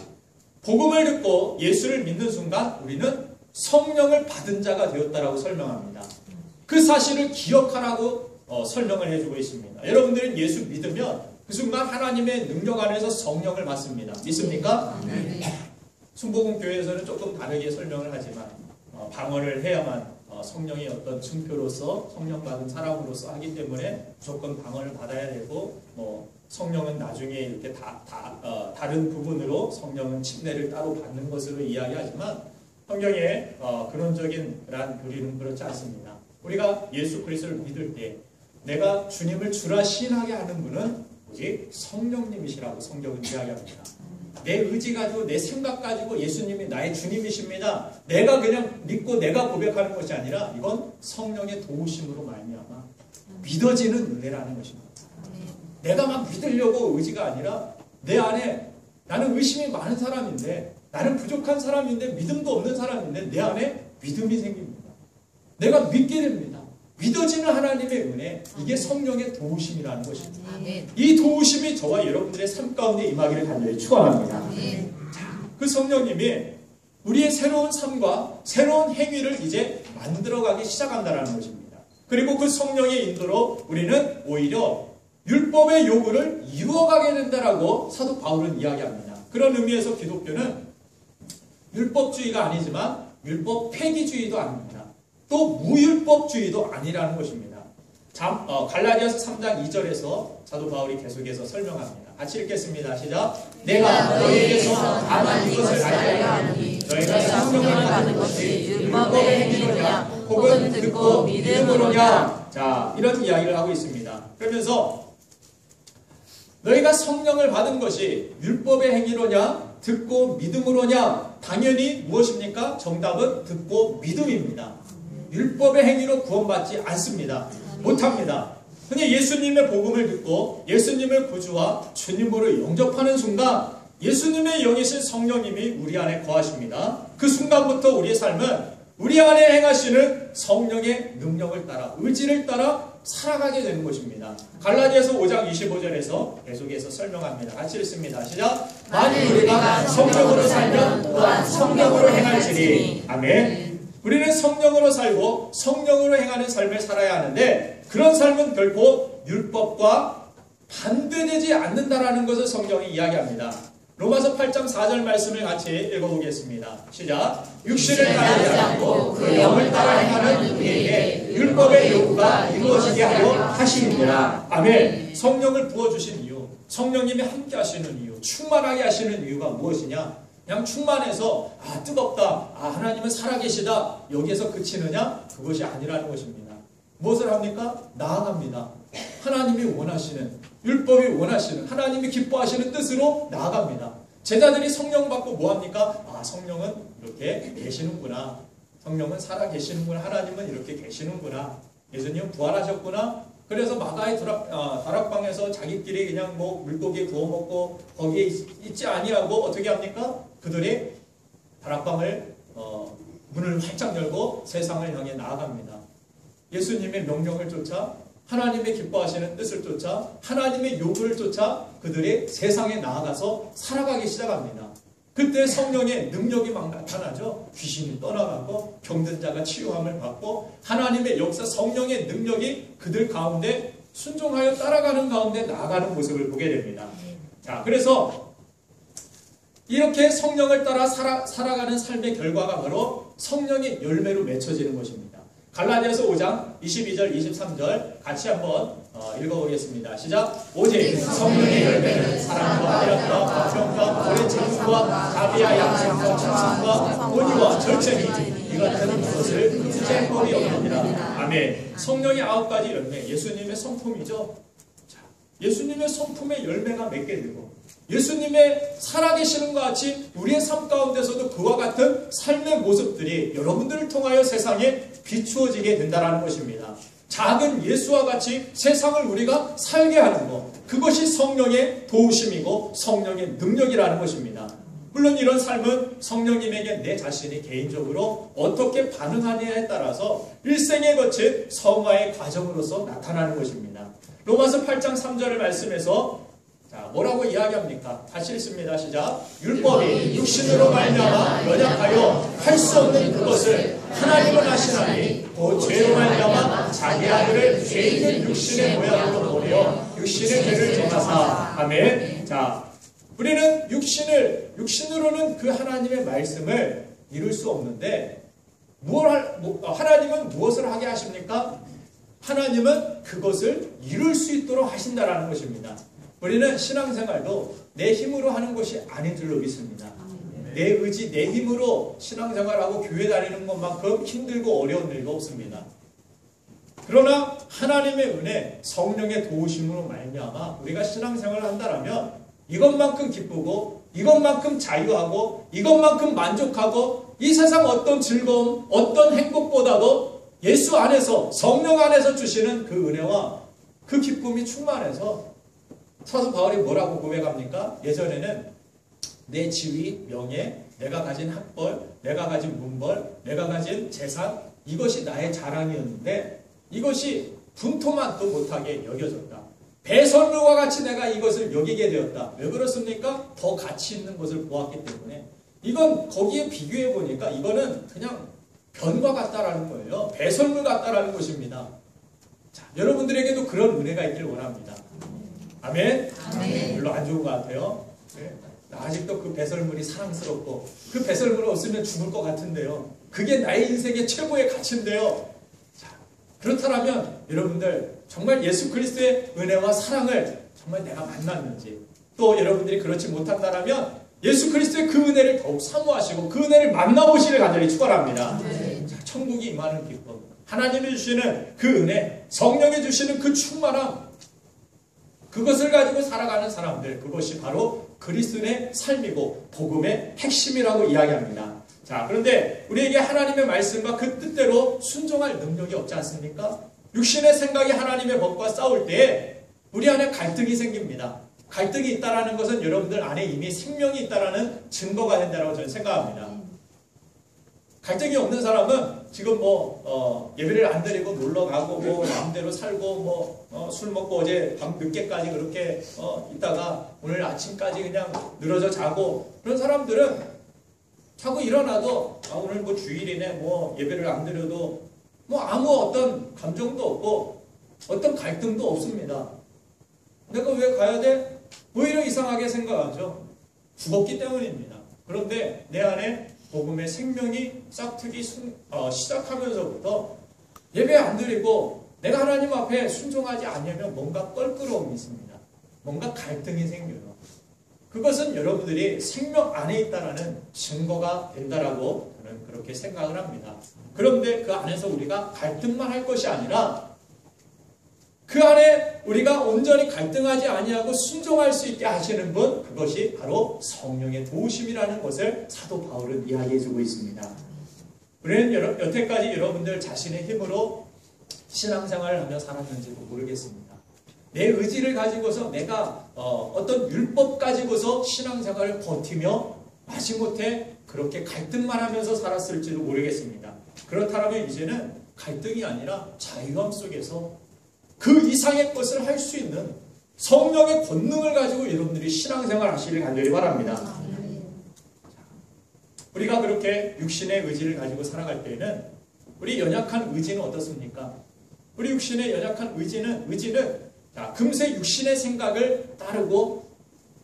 S1: 복음을 듣고 예수를 믿는 순간 우리는 성령을 받은 자가 되었다라고 설명합니다. 그 사실을 기억하라고 설명을 해주고 있습니다. 여러분들은 예수 믿으면 그 순간 하나님의 능력 안에서 성령을 받습니다. 믿습니까? 순복음 교회에서는 조금 다르게 설명을 하지만 방언을 해야만 성령의 어떤 증표로서 성령 받은 사람으로서 하기 때문에 무조건 방언을 받아야 되고, 성령은 나중에 이렇게 다른 부분으로 성령은 침례를 따로 받는 것으로 이야기하지만 성경에 근원적인 교리는 그렇지 않습니다. 우리가 예수 그리스도를 믿을 때 내가 주님을 주라 시인하게 하는 분은 오직 성령님이시라고 성경은 이야기합니다. 내 의지 가지고 내 생각 가지고 예수님이 나의 주님이십니다. 내가 그냥 믿고 내가 고백하는 것이 아니라 이건 성령의 도우심으로 말미암아 믿어지는 은혜라는 것입니다. 내가 막 믿으려고 의지가 아니라 내 안에 나는 의심이 많은 사람인데, 나는 부족한 사람인데, 믿음도 없는 사람인데 내 안에 믿음이 생깁니다. 내가 믿게 됩니다. 믿어지는 하나님의 은혜, 이게 성령의 도우심이라는 것입니다. 이 도우심이 저와 여러분들의 삶 가운데 임하기를 간절히 축원합니다. 그 성령님이 우리의 새로운 삶과 새로운 행위를 이제 만들어가기 시작한다는 것입니다. 그리고 그 성령의 인도로 우리는 오히려 율법의 요구를 이루어가게 된다라고 사도 바울은 이야기합니다. 그런 의미에서 기독교는 율법주의가 아니지만 율법 폐기주의도 아닙니다. 또 무율법주의도 아니라는 것입니다. 갈라디아서 3장 2절에서 사도 바울이 계속해서 설명합니다. 같이 읽겠습니다. 시작. 내가 너희에게서 다만 이것을 알게 하노니 너희가 성령을 받은 것이 율법의 행위로냐 혹은 듣고 믿음으로냐. 자, 이런 이야기를 하고 있습니다. 그러면서 너희가 성령을 받은 것이 율법의 행위로냐 듣고 믿음으로냐, 당연히 무엇입니까? 정답은 듣고 믿음입니다. 율법의 행위로 구원받지 않습니다. 못합니다. 근데 예수님의 복음을 듣고 예수님을 구주와 주님으로 영접하는 순간 예수님의 영이신 성령님이 우리 안에 거하십니다. 그 순간부터 우리의 삶은 우리 안에 행하시는 성령의 능력을 따라, 의지를 따라 살아가게 되는 것입니다. 갈라디아서 5장 25절에서 계속해서 설명합니다. 같이 읽습니다. 시작. 만일 우리가 성령으로 살면 또한 성령으로 행할지니. 아멘. 우리는 성령으로 살고 성령으로 행하는 삶을 살아야 하는데 그런 삶은 결코 율법과 반대되지 않는다라는 것을 성경이 이야기합니다. 로마서 8장 4절 말씀을 같이 읽어보겠습니다. 시작. 육신을 따르지 않고 그 영을 따라 행하는 우리에게 율법의 요구가 이루어지게 하려 하시니라. 아멘. 성령을 부어주신 이유, 성령님이 함께 하시는 이유, 충만하게 하시는 이유가 무엇이냐? 그냥 충만해서 뜨겁다, 하나님은 살아계시다, 여기에서 그치느냐? 그것이 아니라는 것입니다. 무엇을 합니까? 나아갑니다. 하나님이 원하시는, 율법이 원하시는, 하나님이 기뻐하시는 뜻으로 나아갑니다. 제자들이 성령 받고 뭐합니까? 성령은 이렇게 계시는구나, 성령은 살아계시는구나, 하나님은 이렇게 계시는구나, 예수님은 부활하셨구나. 그래서 마가의 다락방에서 자기끼리 그냥 물고기 구워 먹고 거기에 있지 아니하고 어떻게 합니까? 그들이 다락방을 문을 활짝 열고 세상을 향해 나아갑니다. 예수님의 명령을 쫓아 하나님의 기뻐하시는 뜻을 쫓아 하나님의 요구를 쫓아 그들이 세상에 나아가서 살아가기 시작합니다. 그때 성령의 능력이 막 나타나죠. 귀신이 떠나가고 병든 자가 치유함을 받고 하나님의 역사 성령의 능력이 그들 가운데 순종하여 따라가는 가운데 나아가는 모습을 보게 됩니다. 자, 그래서 이렇게 성령을 따라 살아가는 삶의 결과가 바로 성령의 열매로 맺혀지는 것입니다. 갈라디아서 5장 22절 23절 같이 한번 읽어보겠습니다. 시작. 오직 성령의 열매는 사랑과 희락과 화평과 오래 참음과 자비와 양심과 충성과 온유와 절제니 이 같은 것을 구제할 법이 없느니라. 아멘. 성령의 9가지 열매, 예수님의 성품이죠. 자, 예수님의 성품의 열매가 맺게 되고 예수님의 살아계시는 것 같이 우리의 삶 가운데서도 그와 같은 삶의 모습들이 여러분들을 통하여 세상에 비추어지게 된다는 것입니다. 작은 예수와 같이 세상을 우리가 살게 하는 것, 그것이 성령의 도우심이고 성령의 능력이라는 것입니다. 물론 이런 삶은 성령님에게 내 자신이 개인적으로 어떻게 반응하느냐에 따라서 일생에 거친 성화의 과정으로서 나타나는 것입니다. 로마서 8장 3절의 말씀에서 자, 뭐라고 이야기합니까? 다시 읽습니다. 시작. 율법이 육신으로 말미암아 연약하여 할 수 없는 그것을 하나님은 하시나니 곧 죄로 말미암아 자기 아들을 죄 있는 육신의 모양으로 보내어 육신의 죄를 정하사. 아멘. 자, 우리는 육신으로는 그 하나님의 말씀을 이룰 수 없는데 하나님은 무엇을 하게 하십니까? 하나님은 그것을 이룰 수 있도록 하신다라는 것입니다. 우리는 신앙생활도 내 힘으로 하는 것이 아닌 줄로 믿습니다. 내 의지, 내 힘으로 신앙생활하고 교회 다니는 것만큼 힘들고 어려운 일도 없습니다. 그러나 하나님의 은혜, 성령의 도우심으로 말미암아 우리가 신앙생활을 한다면 이것만큼 기쁘고 이것만큼 자유하고 이것만큼 만족하고 이 세상 어떤 즐거움, 어떤 행복보다도 예수 안에서 성령 안에서 주시는 그 은혜와 그 기쁨이 충만해서 사도 바울이 뭐라고 고백합니까? 예전에는 내 지위, 명예, 내가 가진 학벌, 내가 가진 문벌, 내가 가진 재산 이것이 나의 자랑이었는데 이것이 분토만도 못하게 여겨졌다. 배설물과 같이 내가 이것을 여기게 되었다. 왜 그렇습니까? 더 가치 있는 것을 보았기 때문에 이건 거기에 비교해 보니까 이거는 그냥 변과 같다라는 거예요. 배설물 같다라는 것입니다. 자, 여러분들에게도 그런 은혜가 있길 원합니다. 아멘? 아멘. 별로 안 좋은 것 같아요. 네. 나 아직도 그 배설물이 사랑스럽고 그 배설물이 없으면 죽을 것 같은데요. 그게 나의 인생의 최고의 가치인데요. 자, 그렇다면 여러분들 정말 예수 그리스도의 은혜와 사랑을 정말 내가 만났는지 또 여러분들이 그렇지 못한다면 예수 그리스도의 그 은혜를 더욱 사모하시고 그 은혜를 만나보시길 간절히 축원합니다. 자, 천국이 임하는 기쁨, 하나님이 주시는 그 은혜, 성령이 주시는 그 충만함, 그것을 가지고 살아가는 사람들, 그것이 바로 그리스도의 삶이고 복음의 핵심이라고 이야기합니다. 자, 그런데 우리에게 하나님의 말씀과 그 뜻대로 순종할 능력이 없지 않습니까? 육신의 생각이 하나님의 법과 싸울 때 우리 안에 갈등이 생깁니다. 갈등이 있다는 것은 여러분들 안에 이미 생명이 있다는 증거가 된다고 저는 생각합니다. 갈등이 없는 사람은 지금 예배를 안 드리고 놀러 가고 마음대로 살고 술 먹고 어제 밤 늦게까지 그렇게 있다가 오늘 아침까지 그냥 늘어져 자고 그런 사람들은 자고 일어나도 오늘 주일이네 예배를 안 드려도 아무 어떤 감정도 없고 어떤 갈등도 없습니다. 내가 왜 가야 돼? 오히려 이상하게 생각하죠. 죽었기 때문입니다. 그런데 내 안에 복음의 생명이 싹트기 시작하면서부터 예배 안 드리고 내가 하나님 앞에 순종하지 않으면 뭔가 껄끄러움이 있습니다. 뭔가 갈등이 생겨요. 그것은 여러분들이 생명 안에 있다는 증거가 된다라고 저는 그렇게 생각을 합니다. 그런데 그 안에서 우리가 갈등만 할 것이 아니라 그 안에 우리가 온전히 갈등하지 아니하고 순종할 수 있게 하시는 분, 그것이 바로 성령의 도우심이라는 것을 사도 바울은 이야기해주고 있습니다. 우리는 여태까지 여러분들 자신의 힘으로 신앙생활을 하며 살았는지도 모르겠습니다. 내 의지를 가지고서 내가 어떤 율법 가지고서 신앙생활을 버티며 마지못해 그렇게 갈등만 하면서 살았을지도 모르겠습니다. 그렇다면 이제는 갈등이 아니라 자유함 속에서 그 이상의 것을 할 수 있는 성령의 권능을 가지고 여러분들이 신앙생활 하시길 간절히 바랍니다. 우리가 그렇게 육신의 의지를 가지고 살아갈 때에는 우리 연약한 의지는 어떻습니까? 우리 육신의 연약한 의지는 금세 육신의 생각을 따르고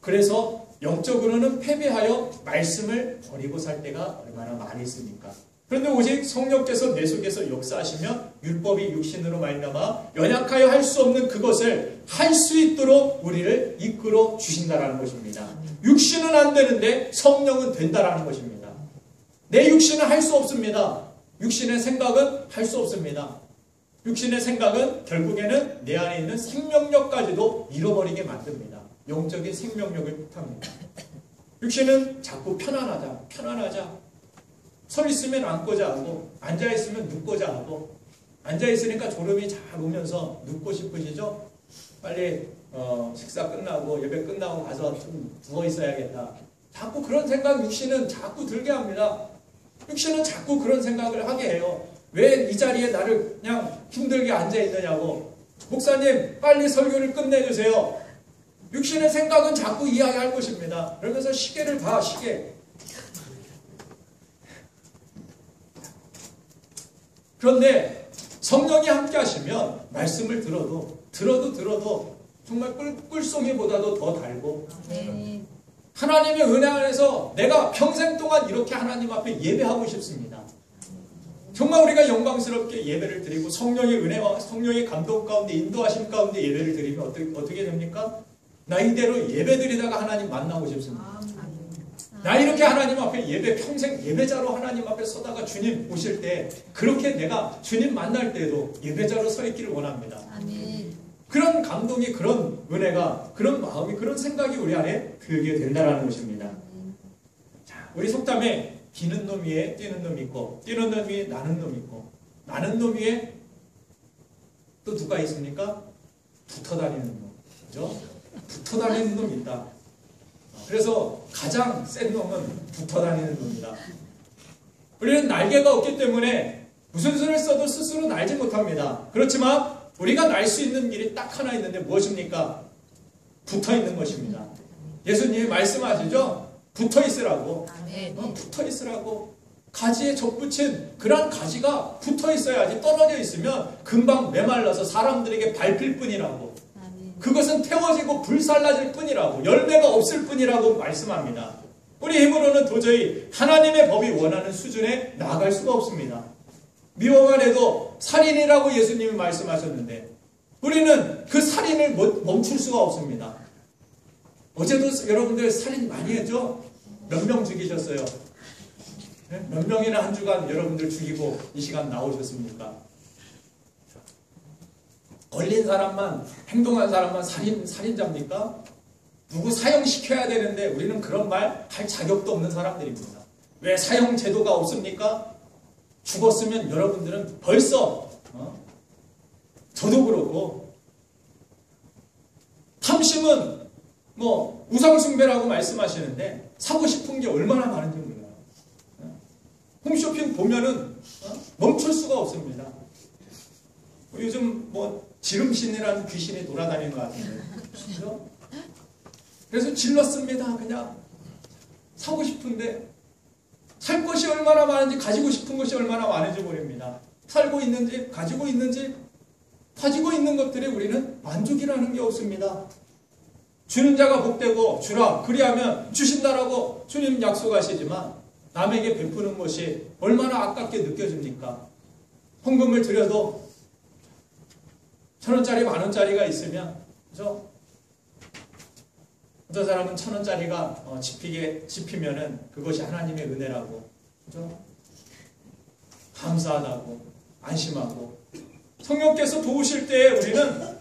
S1: 그래서 영적으로는 패배하여 말씀을 버리고 살 때가 얼마나 많이 있습니까? 그런데 오직 성령께서 내 속에서 역사하시면 율법이 육신으로 말미암아 연약하여 할 수 없는 그것을 할 수 있도록 우리를 이끌어 주신다라는 것입니다. 육신은 안 되는데 성령은 된다라는 것입니다. 내 육신은 할 수 없습니다. 육신의 생각은 할 수 없습니다. 육신의 생각은 결국에는 내 안에 있는 생명력까지도 잃어버리게 만듭니다. 영적인 생명력을 못합니다. 육신은 자꾸 편안하자. 서 있으면 앉고자 하고, 앉아 있으면 눕고자 하고, 앉아 있으니까 졸음이 잘 오면서 눕고 싶으시죠? 빨리 식사 끝나고 예배 끝나고 가서 좀 누워 있어야겠다. 자꾸 그런 생각 육신은 자꾸 들게 합니다. 육신은 자꾸 그런 생각을 하게 해요. 왜 이 자리에 나를 그냥 힘들게 앉아 있느냐고. 목사님 빨리 설교를 끝내주세요. 육신의 생각은 자꾸 이야기할 것입니다. 그러면서 시계를 봐, 시계. 그런데 성령이 함께 하시면 말씀을 들어도 정말 꿀송이보다도 더 달고 하나님의 은혜 안에서 내가 평생 동안 이렇게 하나님 앞에 예배하고 싶습니다. 정말 우리가 영광스럽게 예배를 드리고 성령의 은혜와 성령의 감동 가운데 인도하심 가운데 예배를 드리면 어떻게 됩니까? 나 이대로 예배 드리다가 하나님 만나고 싶습니다. 나 이렇게 하나님 앞에 평생 예배자로 하나님 앞에 서다가 주님 오실 때 그렇게 내가 주님 만날 때도 예배자로 서 있기를 원합니다. 아멘. 그런 감동이, 그런 은혜가, 그런 마음이, 그런 생각이 우리 안에 들게 된다는 것입니다. 자, 우리 속담에 기는 놈 위에 뛰는 놈이 있고, 뛰는 놈 위에 나는 놈이 있고, 나는 놈 위에 또 누가 있습니까? 붙어 다니는 놈. 그죠? 붙어 다니는 놈이 있다. 그래서 가장 센 놈은 붙어 다니는 놈이다. 우리는 날개가 없기 때문에 무슨 수를 써도 스스로 날지 못합니다. 그렇지만 우리가 날 수 있는 길이 딱 하나 있는데 무엇입니까? 붙어 있는 것입니다. 예수님이 말씀하시죠? 붙어 있으라고. 붙어 있으라고. 가지에 접붙인 그런 가지가 붙어 있어야지 떨어져 있으면 금방 메말라서 사람들에게 밟힐 뿐이라고. 그것은 태워지고 불살라질 뿐이라고, 열매가 없을 뿐이라고 말씀합니다. 우리 힘으로는 도저히 하나님의 법이 원하는 수준에 나아갈 수가 없습니다. 미워만 해도 살인이라고 예수님이 말씀하셨는데 우리는 그 살인을 멈출 수가 없습니다. 어제도 여러분들 살인 많이 했죠? 몇 명 죽이셨어요? 몇 명이나 한 주간 여러분들 죽이고 이 시간 나오셨습니까? 걸린 사람만, 행동한 사람만 살인자입니까? 누구 사형시켜야 되는데 우리는 그런 말 할 자격도 없는 사람들입니다. 왜 사형 제도가 없습니까? 죽었으면 여러분들은 벌써 저도 그렇고 탐심은 우상숭배라고 말씀하시는데 사고 싶은 게 얼마나 많은지 몰라요. 홈쇼핑 보면은 멈출 수가 없습니다. 요즘 지름신이라는 귀신이 돌아다니는 것 같은데. 그렇죠? 그래서 질렀습니다. 그냥 사고 싶은데 살 것이 얼마나 많은지, 가지고 싶은 것이 얼마나 많은지 모릅니다. 살고 있는지, 가지고 있는지, 가지고 있는 것들에 우리는 만족이라는 게 없습니다. 주는 자가 복되고 주라 그리하면 주신다라고 주님 약속하시지만 남에게 베푸는 것이 얼마나 아깝게 느껴집니까? 헌금을 드려도 1,000원짜리, 만원짜리가 있으면, 그죠? 어떤 사람은 1,000원짜리가 집히면은 그것이 하나님의 은혜라고, 그죠? 감사하다고, 안심하고. 성령께서 도우실 때에 우리는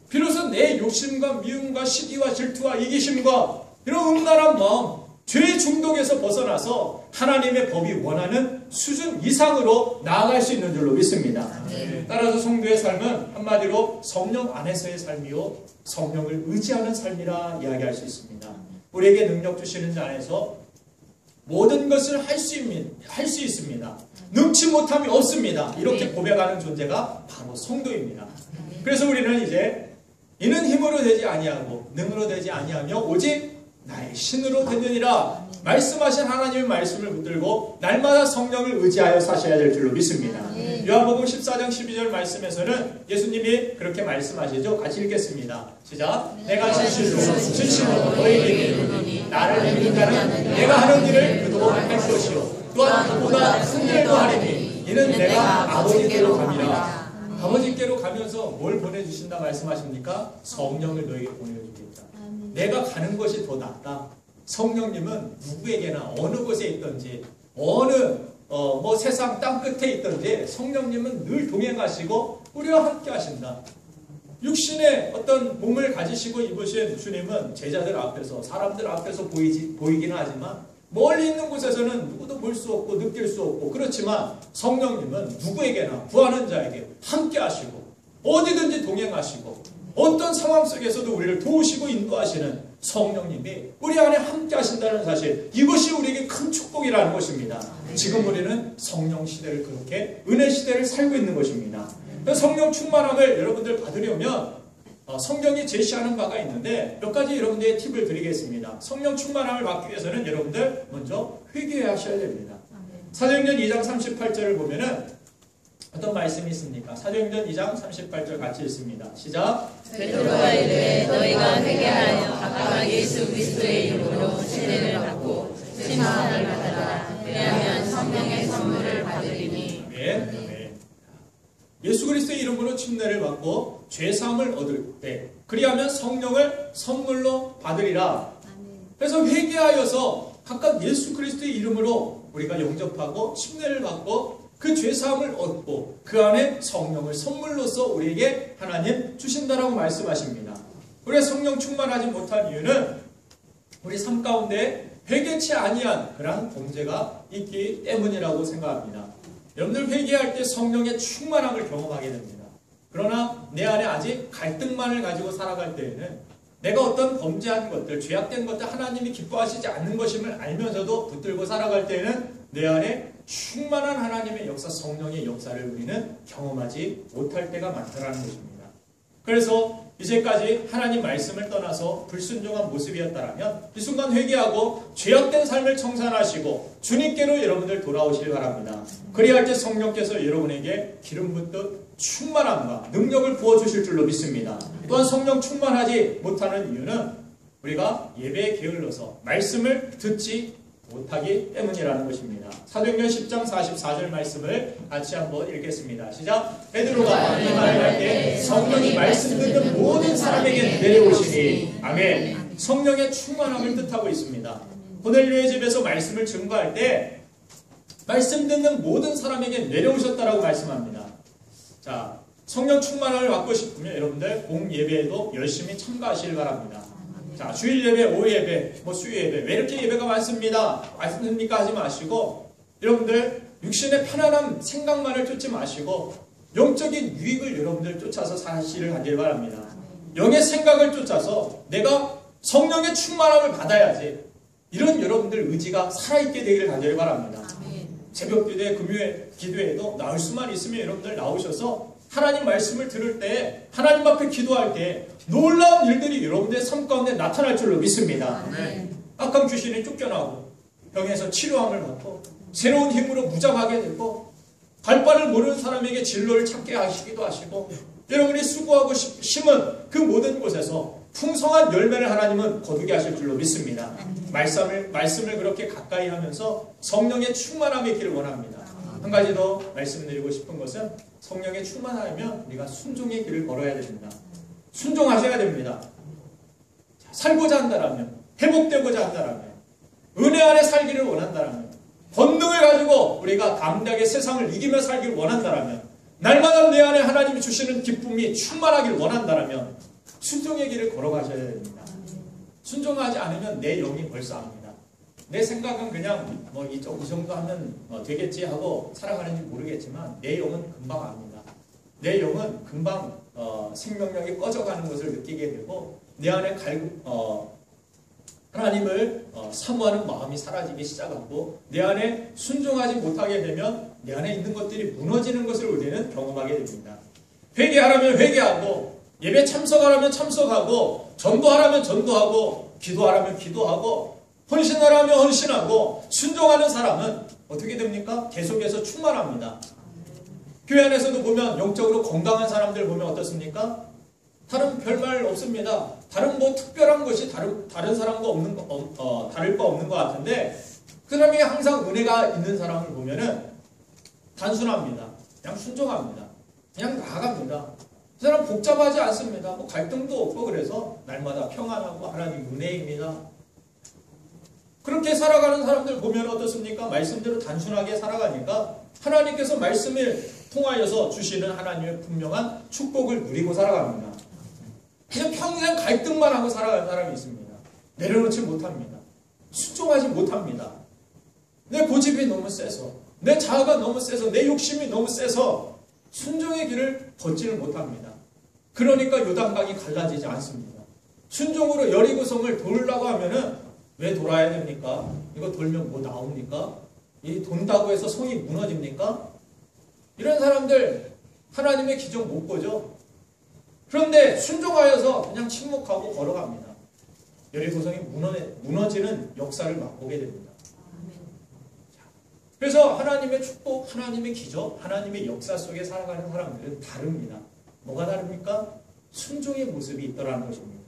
S1: 비로소 내 욕심과 미움과 시기와 질투와 이기심과 이런 음란한 마음, 죄의 중독에서 벗어나서 하나님의 법이 원하는 수준 이상으로 나아갈 수 있는 줄로 믿습니다. 따라서 성도의 삶은 한마디로 성령 안에서의 삶이요 성령을 의지하는 삶이라 이야기할 수 있습니다. 우리에게 능력 주시는 자 안에서 모든 것을 할 수 있습니다. 능치 못함이 없습니다. 이렇게 고백하는 존재가 바로 성도입니다. 그래서 우리는 이제 이는 힘으로 되지 아니하고 능으로 되지 아니하며 오직 나의 신으로 되느니라 말씀하신 하나님의 말씀을 붙들고 날마다 성령을 의지하여 사셔야 될 줄로 믿습니다. 요한복음 14장 12절 말씀에서는 예수님이 그렇게 말씀하시죠. 같이 읽겠습니다. 시작. 내가 진실로 너희에게 이르노니 나를 믿는 자는 내가 하는 일을 그도 할 것이요 또한 그보다 큰 일도 하리니 이는 내가 아버지께로 감이라. 아버지께로 가면서 뭘 보내주신다 말씀하십니까? 성령을 너에게 보내주겠다. 내가 가는 것이 더 낫다. 성령님은 누구에게나 어느 곳에 있든지 어느 세상 땅 끝에 있든지 성령님은 늘 동행하시고 우리와 함께 하신다. 육신의 어떤 몸을 가지시고 입으신 주님은 제자들 앞에서 사람들 앞에서 보이기는 하지만 멀리 있는 곳에서는 누구도 볼 수 없고 느낄 수 없고 그렇지만 성령님은 누구에게나 구하는 자에게 함께 하시고 어디든지 동행하시고 어떤 상황 속에서도 우리를 도우시고 인도하시는 성령님이 우리 안에 함께 하신다는 사실, 이것이 우리에게 큰 축복이라는 것입니다. 지금 우리는 성령 시대를 그렇게 은혜 시대를 살고 있는 것입니다. 성령 충만함을 여러분들 받으려면 성경이 제시하는 바가 있는데 몇 가지 여러분들의 팁을 드리겠습니다. 성령 충만함을 받기 위해서는 여러분들 먼저 회개하셔야 됩니다. 사도행전 2장 38절을 보면은 어떤 말씀이 있습니까? 사도행전 2장 38절 같이 읽습니다. 시작.
S2: 베드로가 이르되 너희가 회개하여 각각 예수 그리스도의 이름으로 세례를 받고 침상을 받아라. 왜냐하면 성령의 선물을 받으리니.
S1: 예수 그리스도의 이름으로 침례를 받고 죄사함을 얻을 때 그리하면 성령을 선물로 받으리라. 그래서 회개하여서 각각 예수 그리스도의 이름으로 우리가 영접하고 침례를 받고 그 죄사함을 얻고 그 안에 성령을 선물로서 우리에게 하나님 주신다라고 말씀하십니다. 우리가 성령 충만하지 못한 이유는 우리 삶 가운데 회개치 아니한 그러한 범죄가 있기 때문이라고 생각합니다. 여러분들 회개할 때 성령의 충만함을 경험하게 됩니다. 그러나 내 안에 아직 갈등만을 가지고 살아갈 때에는 내가 어떤 범죄한 것들, 죄악된 것들 하나님이 기뻐하시지 않는 것임을 알면서도 붙들고 살아갈 때에는 내 안에 충만한 하나님의 역사, 성령의 역사를 우리는 경험하지 못할 때가 많다는 것입니다. 그래서 이제까지 하나님 말씀을 떠나서 불순종한 모습이었다면 이 순간 회개하고 죄악된 삶을 청산하시고 주님께로 여러분들 돌아오시길 바랍니다. 그리할 때 성령께서 여러분에게 기름 붓듯 충만함과 능력을 부어주실 줄로 믿습니다. 또한 성령 충만하지 못하는 이유는 우리가 예배에 게을러서 말씀을 듣지 못하기 때문이라는 것입니다. 사도행전 10장 44절 말씀을 같이 한번 읽겠습니다. 시작. 베드로가 이 말을 할 때 성령이 말씀 듣는 모든 사람에게 내려오시니. 아멘. 성령의 충만함을 뜻하고 있습니다. 고넬료의 집에서 말씀을 증거할 때 말씀 듣는 모든 사람에게 내려오셨다라고 말씀합니다. 자, 성령 충만함을 받고 싶으면 여러분들 공예배에도 열심히 참가하시길 바랍니다. 자, 주일 예배, 오후 예배, 수요 예배, 왜 이렇게 예배가 많습니까? 하지 마시고, 여러분들 육신의 편안한 생각만을 쫓지 마시고, 영적인 유익을 여러분들 쫓아서 사시를 하길 바랍니다. 영의 생각을 쫓아서 내가 성령의 충만함을 받아야지, 이런 여러분들 의지가 살아있게 되기를 간절히 바랍니다. 새벽 기도회, 금요일 기도회에도 나올 수만 있으면 여러분들 나오셔서 하나님 말씀을 들을 때, 하나님 앞에 기도할 때 놀라운 일들이 여러분들의 삶 가운데 나타날 줄로 믿습니다. 악한 귀신이 쫓겨나고 병에서 치료함을 받고 새로운 힘으로 무장하게 되고 갈 바를 모르는 사람에게 진로를 찾게 하시기도 하시고 여러분이 수고하고 심은 그 모든 곳에서 풍성한 열매를 하나님은 거두게 하실 줄로 믿습니다. 말씀을 그렇게 가까이 하면서 성령의 충만함이 있기를 원합니다. 한 가지 더 말씀드리고 싶은 것은 성령의 충만하면 우리가 순종의 길을 걸어야 됩니다. 순종하셔야 됩니다. 살고자 한다면, 회복되고자 한다면, 은혜 안에 살기를 원한다면, 권능을 가지고 우리가 담대하게 세상을 이기며 살기를 원한다면, 날마다 내 안에 하나님이 주시는 기쁨이 충만하기를 원한다면 순종의 길을 걸어가셔야 됩니다. 순종하지 않으면 내 영이 벌써합니다. 내 생각은 그냥 이 정도 하면 되겠지 하고 살아가는지 모르겠지만 내 영은 금방 압니다. 내 영은 금방 생명력이 꺼져가는 것을 느끼게 되고 내 안에 하나님을 사모하는 마음이 사라지기 시작하고 내 안에 순종하지 못하게 되면 내 안에 있는 것들이 무너지는 것을 우리는 경험하게 됩니다. 회개하라면 회개하고 예배 참석하라면 참석하고 전도하라면 전도하고 기도하라면 기도하고 헌신하라면 헌신하고 순종하는 사람은 어떻게 됩니까? 계속해서 충만합니다. 교회 안에서도 보면 영적으로 건강한 사람들 보면 어떻습니까? 다른 별말 없습니다. 다른 뭐 특별한 것이 다른 사람과 다를 바 없는 것 같은데 그 사람이 항상 은혜가 있는 사람을 보면은 단순합니다. 그냥 순종합니다. 그냥 나아갑니다. 그 사람 복잡하지 않습니다. 뭐 갈등도 없고 그래서 날마다 평안하고 하나님 은혜입니다. 그렇게 살아가는 사람들 보면 어떻습니까? 말씀대로 단순하게 살아가니까 하나님께서 말씀을 통하여서 주시는 하나님의 분명한 축복을 누리고 살아갑니다. 그냥 평생 갈등만 하고 살아가는 사람이 있습니다. 내려놓지 못합니다. 순종하지 못합니다. 내 고집이 너무 세서, 내 자아가 너무 세서, 내 욕심이 너무 세서 순종의 길을 걷지를 못합니다. 그러니까 요단강이 갈라지지 않습니다. 순종으로 여리고성을 돌으려고 하면은 왜 돌아야 됩니까? 이거 돌면 뭐 나옵니까? 이 돈다고 해서 성이 무너집니까? 이런 사람들 하나님의 기적 못 보죠. 그런데 순종하여서 그냥 침묵하고 걸어갑니다. 여리고성이 무너지는 역사를 맛보게 됩니다. 그래서 하나님의 축복, 하나님의 기적, 하나님의 역사 속에 살아가는 사람들은 다릅니다. 뭐가 다릅니까? 순종의 모습이 있더라는 것입니다.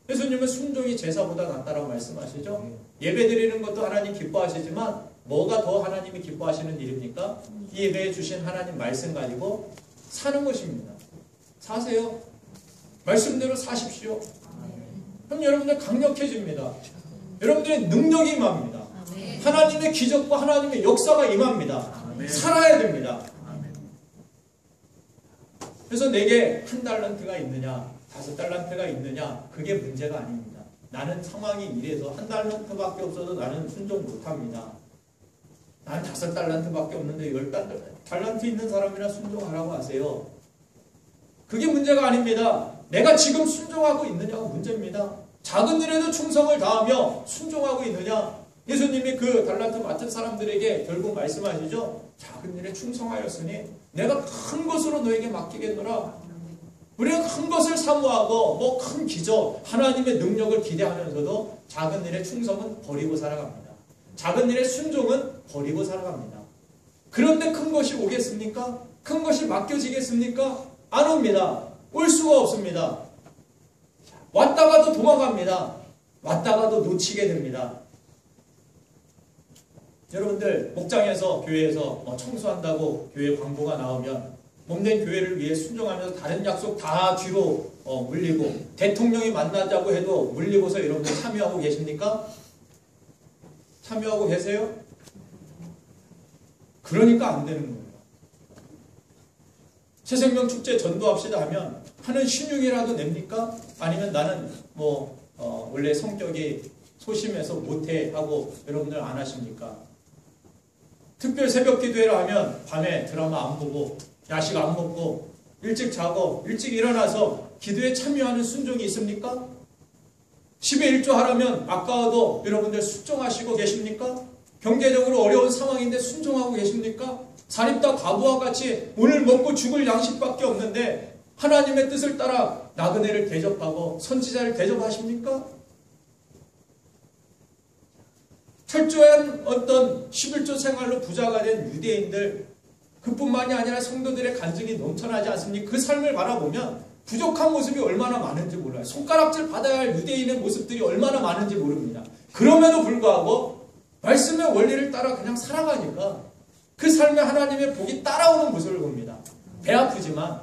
S1: 예수님은 순종이 제사보다 낫다라고 말씀하시죠. 예배드리는 것도 하나님 기뻐하시지만 뭐가 더 하나님이 기뻐하시는 일입니까? 이 예배에 주신 하나님 말씀 가지고 사는 것입니다. 사세요. 말씀대로 사십시오. 그럼 여러분들 강력해집니다. 여러분들의 능력이 임합니다. 하나님의 기적과 하나님의 역사가 임합니다. 살아야 됩니다. 그래서 내게 1달란트가 있느냐 5달란트가 있느냐 그게 문제가 아닙니다. 나는 상황이 이래서 1달란트밖에 없어도 나는 순종 못합니다. 나는 5달란트밖에 없는데 10달란트 있는 사람이나 순종하라고 하세요. 그게 문제가 아닙니다. 내가 지금 순종하고 있느냐가 문제입니다. 작은 일에도 충성을 다하며 순종하고 있느냐. 예수님이 그 달란트 맡은 사람들에게 결국 말씀하시죠. 작은 일에 충성하였으니 내가 큰 것으로 너에게 맡기겠노라. 우리가 큰 것을 사모하고 뭐 큰 기적, 하나님의 능력을 기대하면서도 작은 일에 충성은 버리고 살아갑니다. 작은 일에 순종은 버리고 살아갑니다. 그런데 큰 것이 오겠습니까? 큰 것이 맡겨지겠습니까? 안 옵니다. 올 수가 없습니다. 왔다가도 도망갑니다. 왔다가도 놓치게 됩니다. 여러분들 목장에서 교회에서 청소한다고 교회 광고가 나오면 몸된 교회를 위해 순종하면서 다른 약속 다 뒤로 물리고 대통령이 만나자고 해도 물리고서 여러분들 참여하고 계십니까? 참여하고 계세요? 그러니까 안 되는 거예요. 새생명 축제 전도합시다 하면 하는 신용이라도 냅니까? 아니면 나는 원래 성격이 소심해서 못해 하고 여러분들 안 하십니까? 특별 새벽 기도회를 하면 밤에 드라마 안 보고 야식 안 먹고 일찍 자고 일찍 일어나서 기도에 참여하는 순종이 있습니까? 10에 1조 하라면 아까워도 여러분들 순종하시고 계십니까? 경제적으로 어려운 상황인데 순종하고 계십니까? 사립다 과부와 같이 오늘 먹고 죽을 양식밖에 없는데 하나님의 뜻을 따라 나그네를 대접하고 선지자를 대접하십니까? 철저한 어떤 11조 생활로 부자가 된 유대인들 그뿐만이 아니라 성도들의 간증이 넘쳐나지 않습니까? 그 삶을 바라보면 부족한 모습이 얼마나 많은지 몰라요. 손가락질 받아야 할 유대인의 모습들이 얼마나 많은지 모릅니다. 그럼에도 불구하고 말씀의 원리를 따라 그냥 살아가니까 그 삶에 하나님의 복이 따라오는 모습을 봅니다. 배 아프지만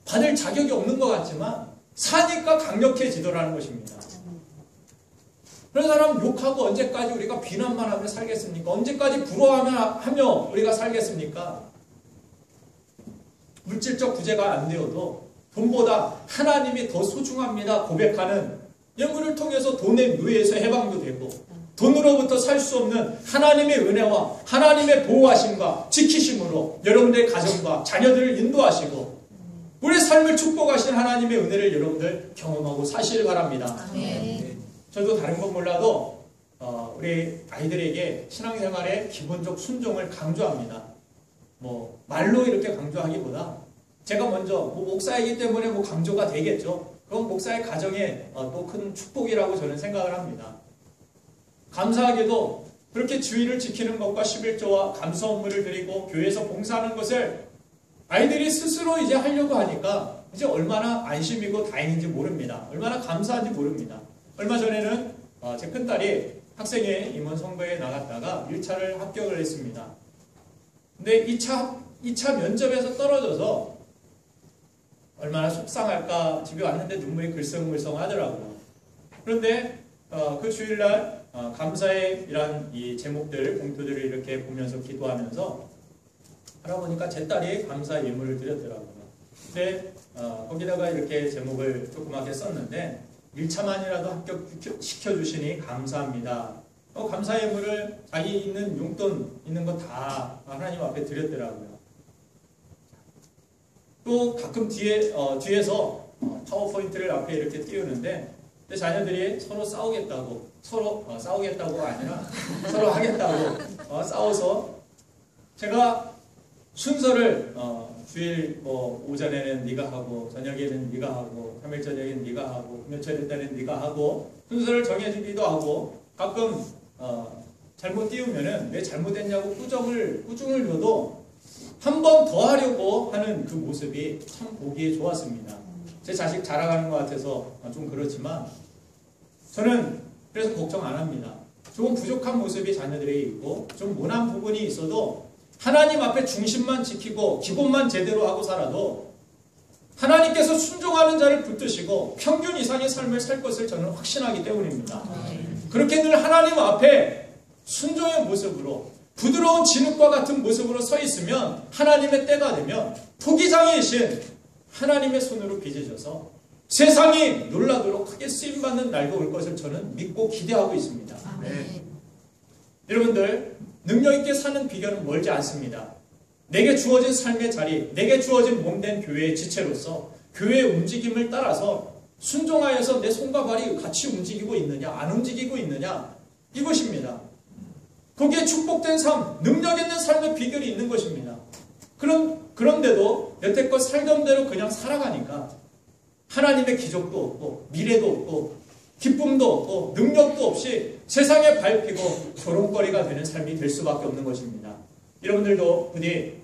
S1: 받을 자격이 없는 것 같지만 사니까 강력해지더라는 것입니다. 그런 사람 욕하고 언제까지 우리가 비난만 하며 살겠습니까? 언제까지 부러워하며 우리가 살겠습니까? 물질적 구제가 안 되어도 돈보다 하나님이 더 소중합니다 고백하는 연구를 통해서 돈의 노예에서 해방도 되고 돈으로부터 살 수 없는 하나님의 은혜와 하나님의 보호하심과 지키심으로 여러분들의 가정과 자녀들을 인도하시고 우리의 삶을 축복하신 하나님의 은혜를 여러분들 경험하고 사시길 바랍니다.
S2: 아멘.
S1: 저도 다른 건 몰라도 우리 아이들에게 신앙생활의 기본적 순종을 강조합니다. 뭐 말로 이렇게 강조하기보다 제가 먼저 목사이기 때문에 강조가 되겠죠. 그건 목사의 가정에 또 큰 축복이라고 저는 생각을 합니다. 감사하게도 그렇게 주의를 지키는 것과 11조와 감사 업무를 드리고 교회에서 봉사하는 것을 아이들이 스스로 이제 하려고 하니까 이제 얼마나 안심이고 다행인지 모릅니다. 얼마나 감사한지 모릅니다. 얼마 전에는 제 큰딸이 학생회 임원 선거에 나갔다가 1차를 합격을 했습니다. 근데 2차 면접에서 떨어져서 얼마나 속상할까 집에 왔는데 눈물이 글썽글썽 하더라고요. 그런데 그 주일날 감사의 이런 이 제목들, 봉투들을 이렇게 보면서 기도하면서 알아보니까 제 딸이 감사 예물을 드렸더라고요. 근데 거기다가 이렇게 제목을 조그맣게 썼는데 1차만이라도 합격시켜주시니 감사합니다. 감사 예물을 자기 있는 용돈 있는 거 다 하나님 앞에 드렸더라고요. 또 가끔 뒤에서 파워포인트를 앞에 이렇게 띄우는데 자녀들이 서로 싸우겠다고 싸우겠다고가 아니라 서로 하겠다고 싸워서 제가 순서를 주일 오전에는 네가 하고 저녁에는 네가 하고 3일 저녁에는 네가 하고 금요일 때는 네가 하고 순서를 정해주기도 하고 가끔 잘못 띄우면은 왜 잘못했냐고 꾸중을 줘도 한 번 더 하려고 하는 그 모습이 참 보기에 좋았습니다. 제 자식 자랑하는 것 같아서 좀 그렇지만 저는 그래서 걱정 안 합니다. 조금 부족한 모습이 자녀들에게 있고 좀 모난 부분이 있어도 하나님 앞에 중심만 지키고 기본만 제대로 하고 살아도 하나님께서 순종하는 자를 붙드시고 평균 이상의 삶을 살 것을 저는 확신하기 때문입니다. 그렇게 늘 하나님 앞에 순종의 모습으로 부드러운 진흙과 같은 모습으로 서 있으면 하나님의 때가 되면 토기장이신 하나님의 손으로 빚어져서 세상이 놀라도록 크게 쓰임받는 날가 올 것을 저는 믿고 기대하고 있습니다. 여러분들 능력 있게 사는 비결은 멀지 않습니다. 내게 주어진 삶의 자리, 내게 주어진 몸된 교회의 지체로서 교회의 움직임을 따라서 순종하여서 내 손과 발이 같이 움직이고 있느냐 안 움직이고 있느냐 이것입니다. 거기에 축복된 삶, 능력 있는 삶의 비결이 있는 것입니다. 그런데도 여태껏 살던 대로 그냥 살아가니까 하나님의 기적도 없고 미래도 없고 기쁨도 없고 능력도 없이 세상에 밟히고 조롱거리가 되는 삶이 될 수밖에 없는 것입니다. 여러분들도 부디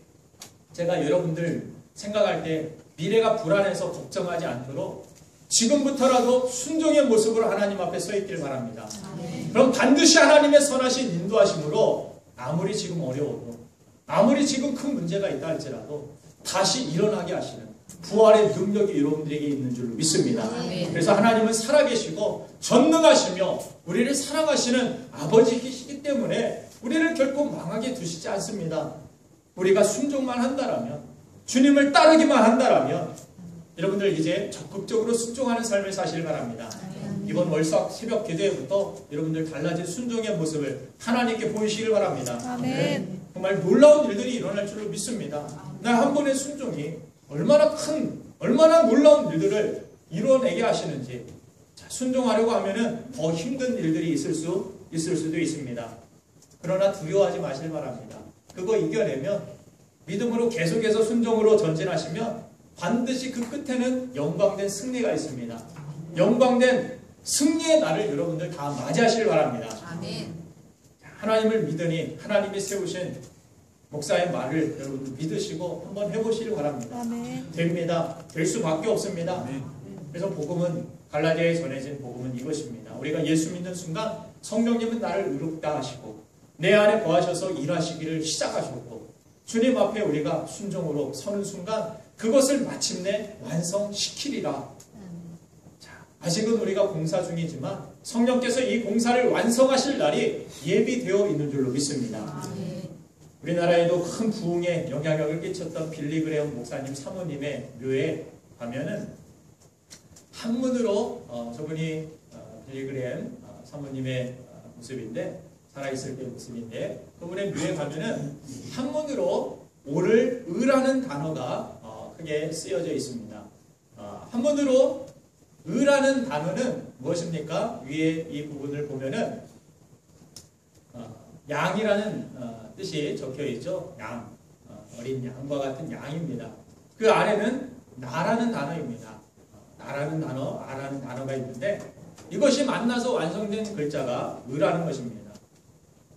S1: 제가 여러분들 생각할 때 미래가 불안해서 걱정하지 않도록 지금부터라도 순종의 모습으로 하나님 앞에 서 있길 바랍니다. 그럼 반드시 하나님의 선하신 인도하심으로 아무리 지금 어려워도 아무리 지금 큰 문제가 있다 할지라도 다시 일어나게 하시는 부활의 능력이 여러분들에게 있는 줄로 믿습니다. 그래서 하나님은 살아계시고 전능하시며 우리를 사랑하시는 아버지이시기 때문에 우리를 결코 망하게 두시지 않습니다. 우리가 순종만 한다라면 주님을 따르기만 한다라면 여러분들 이제 적극적으로 순종하는 삶을 사시길 바랍니다. 이번 월삭 새벽 기도회부터 여러분들 달라진 순종의 모습을 하나님께 보이시길 바랍니다.
S2: 아멘.
S1: 정말 놀라운 일들이 일어날 줄로 믿습니다. 나 한 번의 순종이 얼마나 놀라운 일들을 이뤄내게 하시는지. 순종하려고 하면은 더 힘든 일들이 있을 수도 있습니다. 그러나 두려워하지 마시길 바랍니다. 그거 이겨내면 믿음으로 계속해서 순종으로 전진하시면 반드시 그 끝에는 영광된 승리가 있습니다. 영광된 승리의 날을 여러분들 다 맞이하시길 바랍니다.
S3: 아멘.
S1: 하나님을 믿으니 하나님이 세우신 목사의 말을 여러분들 믿으시고 한번 해보시길 바랍니다.
S2: 아멘.
S1: 됩니다. 될 수밖에 없습니다. 그래서 복음은 갈라디아에 전해진 복음은 이것입니다. 우리가 예수 믿는 순간 성령님은 나를 의롭다 하시고 내 안에 거하셔서 일하시기를 시작하셨고 주님 앞에 우리가 순종으로 서는 순간 그것을 마침내 완성시키리라. 자, 아직은 우리가 공사 중이지만 성령께서 이 공사를 완성하실 날이 예비되어 있는 줄로 믿습니다. 우리나라에도 큰 부흥에 영향력을 끼쳤던 빌리 그레엄 목사님 사모님의 묘에 가면은 한문으로 저분이 빌리 그레엄 사모님의 모습인데 살아있을 때 모습인데 그분의 묘에 가면은 한문으로 오를 의라는 단어가 크게 쓰여져 있습니다. 한문으로 의라는 단어는 무엇입니까? 위에 이 부분을 보면은 양이라는 뜻이 적혀 있죠. 양, 어린 양과 같은 양입니다. 그 아래는 나라는 단어입니다. 나라는 단어, 아라는 단어가 있는데 이것이 만나서 완성된 글자가 의라는 것입니다.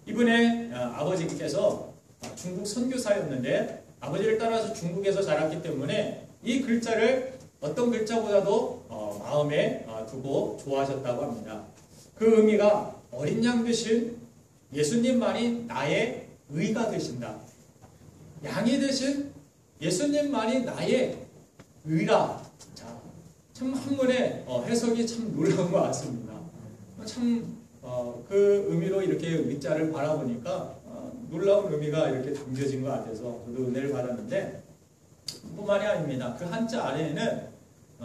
S1: 이분의 아버지께서 중국 선교사였는데 아버지를 따라서 중국에서 자랐기 때문에 이 글자를 어떤 글자보다도 마음에 두고 좋아하셨다고 합니다. 그 의미가 어린 양 되신 예수님만이 나의 의가 되신다. 양이 되신 예수님만이 나의 의라. 자, 참 한문의 해석이 참 놀라운 것 같습니다. 참 그 의미로 이렇게 의자를 바라보니까 놀라운 의미가 이렇게 담겨진 것 같아서 저도 은혜를 받았는데 뿐만이 아닙니다. 그 한자 아래에는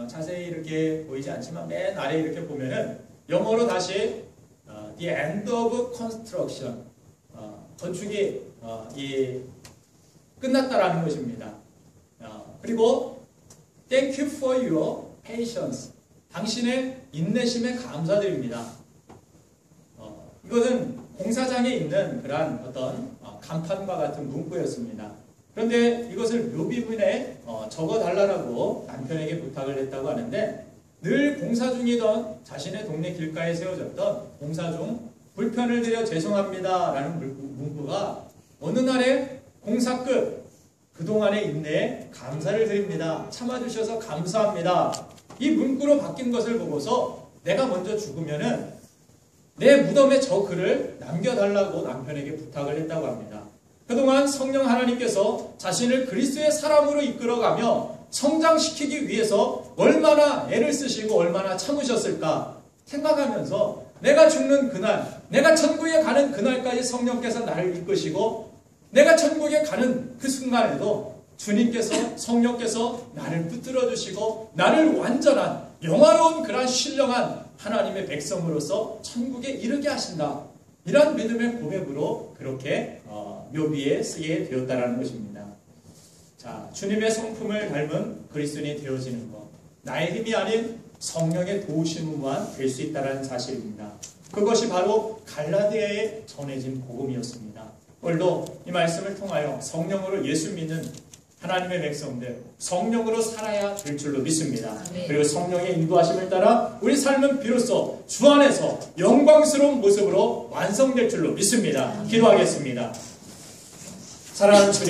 S1: 자세히 이렇게 보이지 않지만 맨 아래 이렇게 보면은 영어로 다시 the end of construction 건축이 끝났다라는 것입니다. 그리고 thank you for your patience 당신의 인내심에 감사드립니다. 이것은 공사장에 있는 그러한 어떤 간판과 같은 문구였습니다. 그런데 이것을 묘비문에 적어달라고 남편에게 부탁을 했다고 하는데 늘 공사 중이던 자신의 동네 길가에 세워졌던 공사 중 불편을 드려 죄송합니다 라는 문구가 어느 날에 공사 끝 그동안의 인내에 감사를 드립니다. 참아주셔서 감사합니다. 이 문구로 바뀐 것을 보고서 내가 먼저 죽으면은 내 무덤에 저 글을 남겨달라고 남편에게 부탁을 했다고 합니다. 그동안 성령 하나님께서 자신을 그리스도의 사람으로 이끌어가며 성장시키기 위해서 얼마나 애를 쓰시고 얼마나 참으셨을까 생각하면서 내가 죽는 그날, 내가 천국에 가는 그날까지 성령께서 나를 이끄시고 내가 천국에 가는 그 순간에도 주님께서 성령께서 나를 붙들어 주시고 나를 완전한 영화로운 그러한 신령한 하나님의 백성으로서 천국에 이르게 하신다. 이런 믿음의 고백으로 그렇게 묘비에 쓰게 되었다라는 것입니다. 자, 주님의 성품을 닮은 그리스도인이 되어지는 것. 나의 힘이 아닌 성령의 도우심만 될 수 있다는 사실입니다. 그것이 바로 갈라디아에 전해진 복음이었습니다. 오늘도 이 말씀을 통하여 성령으로 예수 믿는 하나님의 백성들 성령으로 살아야 될 줄로 믿습니다. 그리고 성령의 인도하심을 따라 우리 삶은 비로소 주 안에서 영광스러운 모습으로 완성될 줄로 믿습니다. 기도하겠습니다. 사랑하는 주님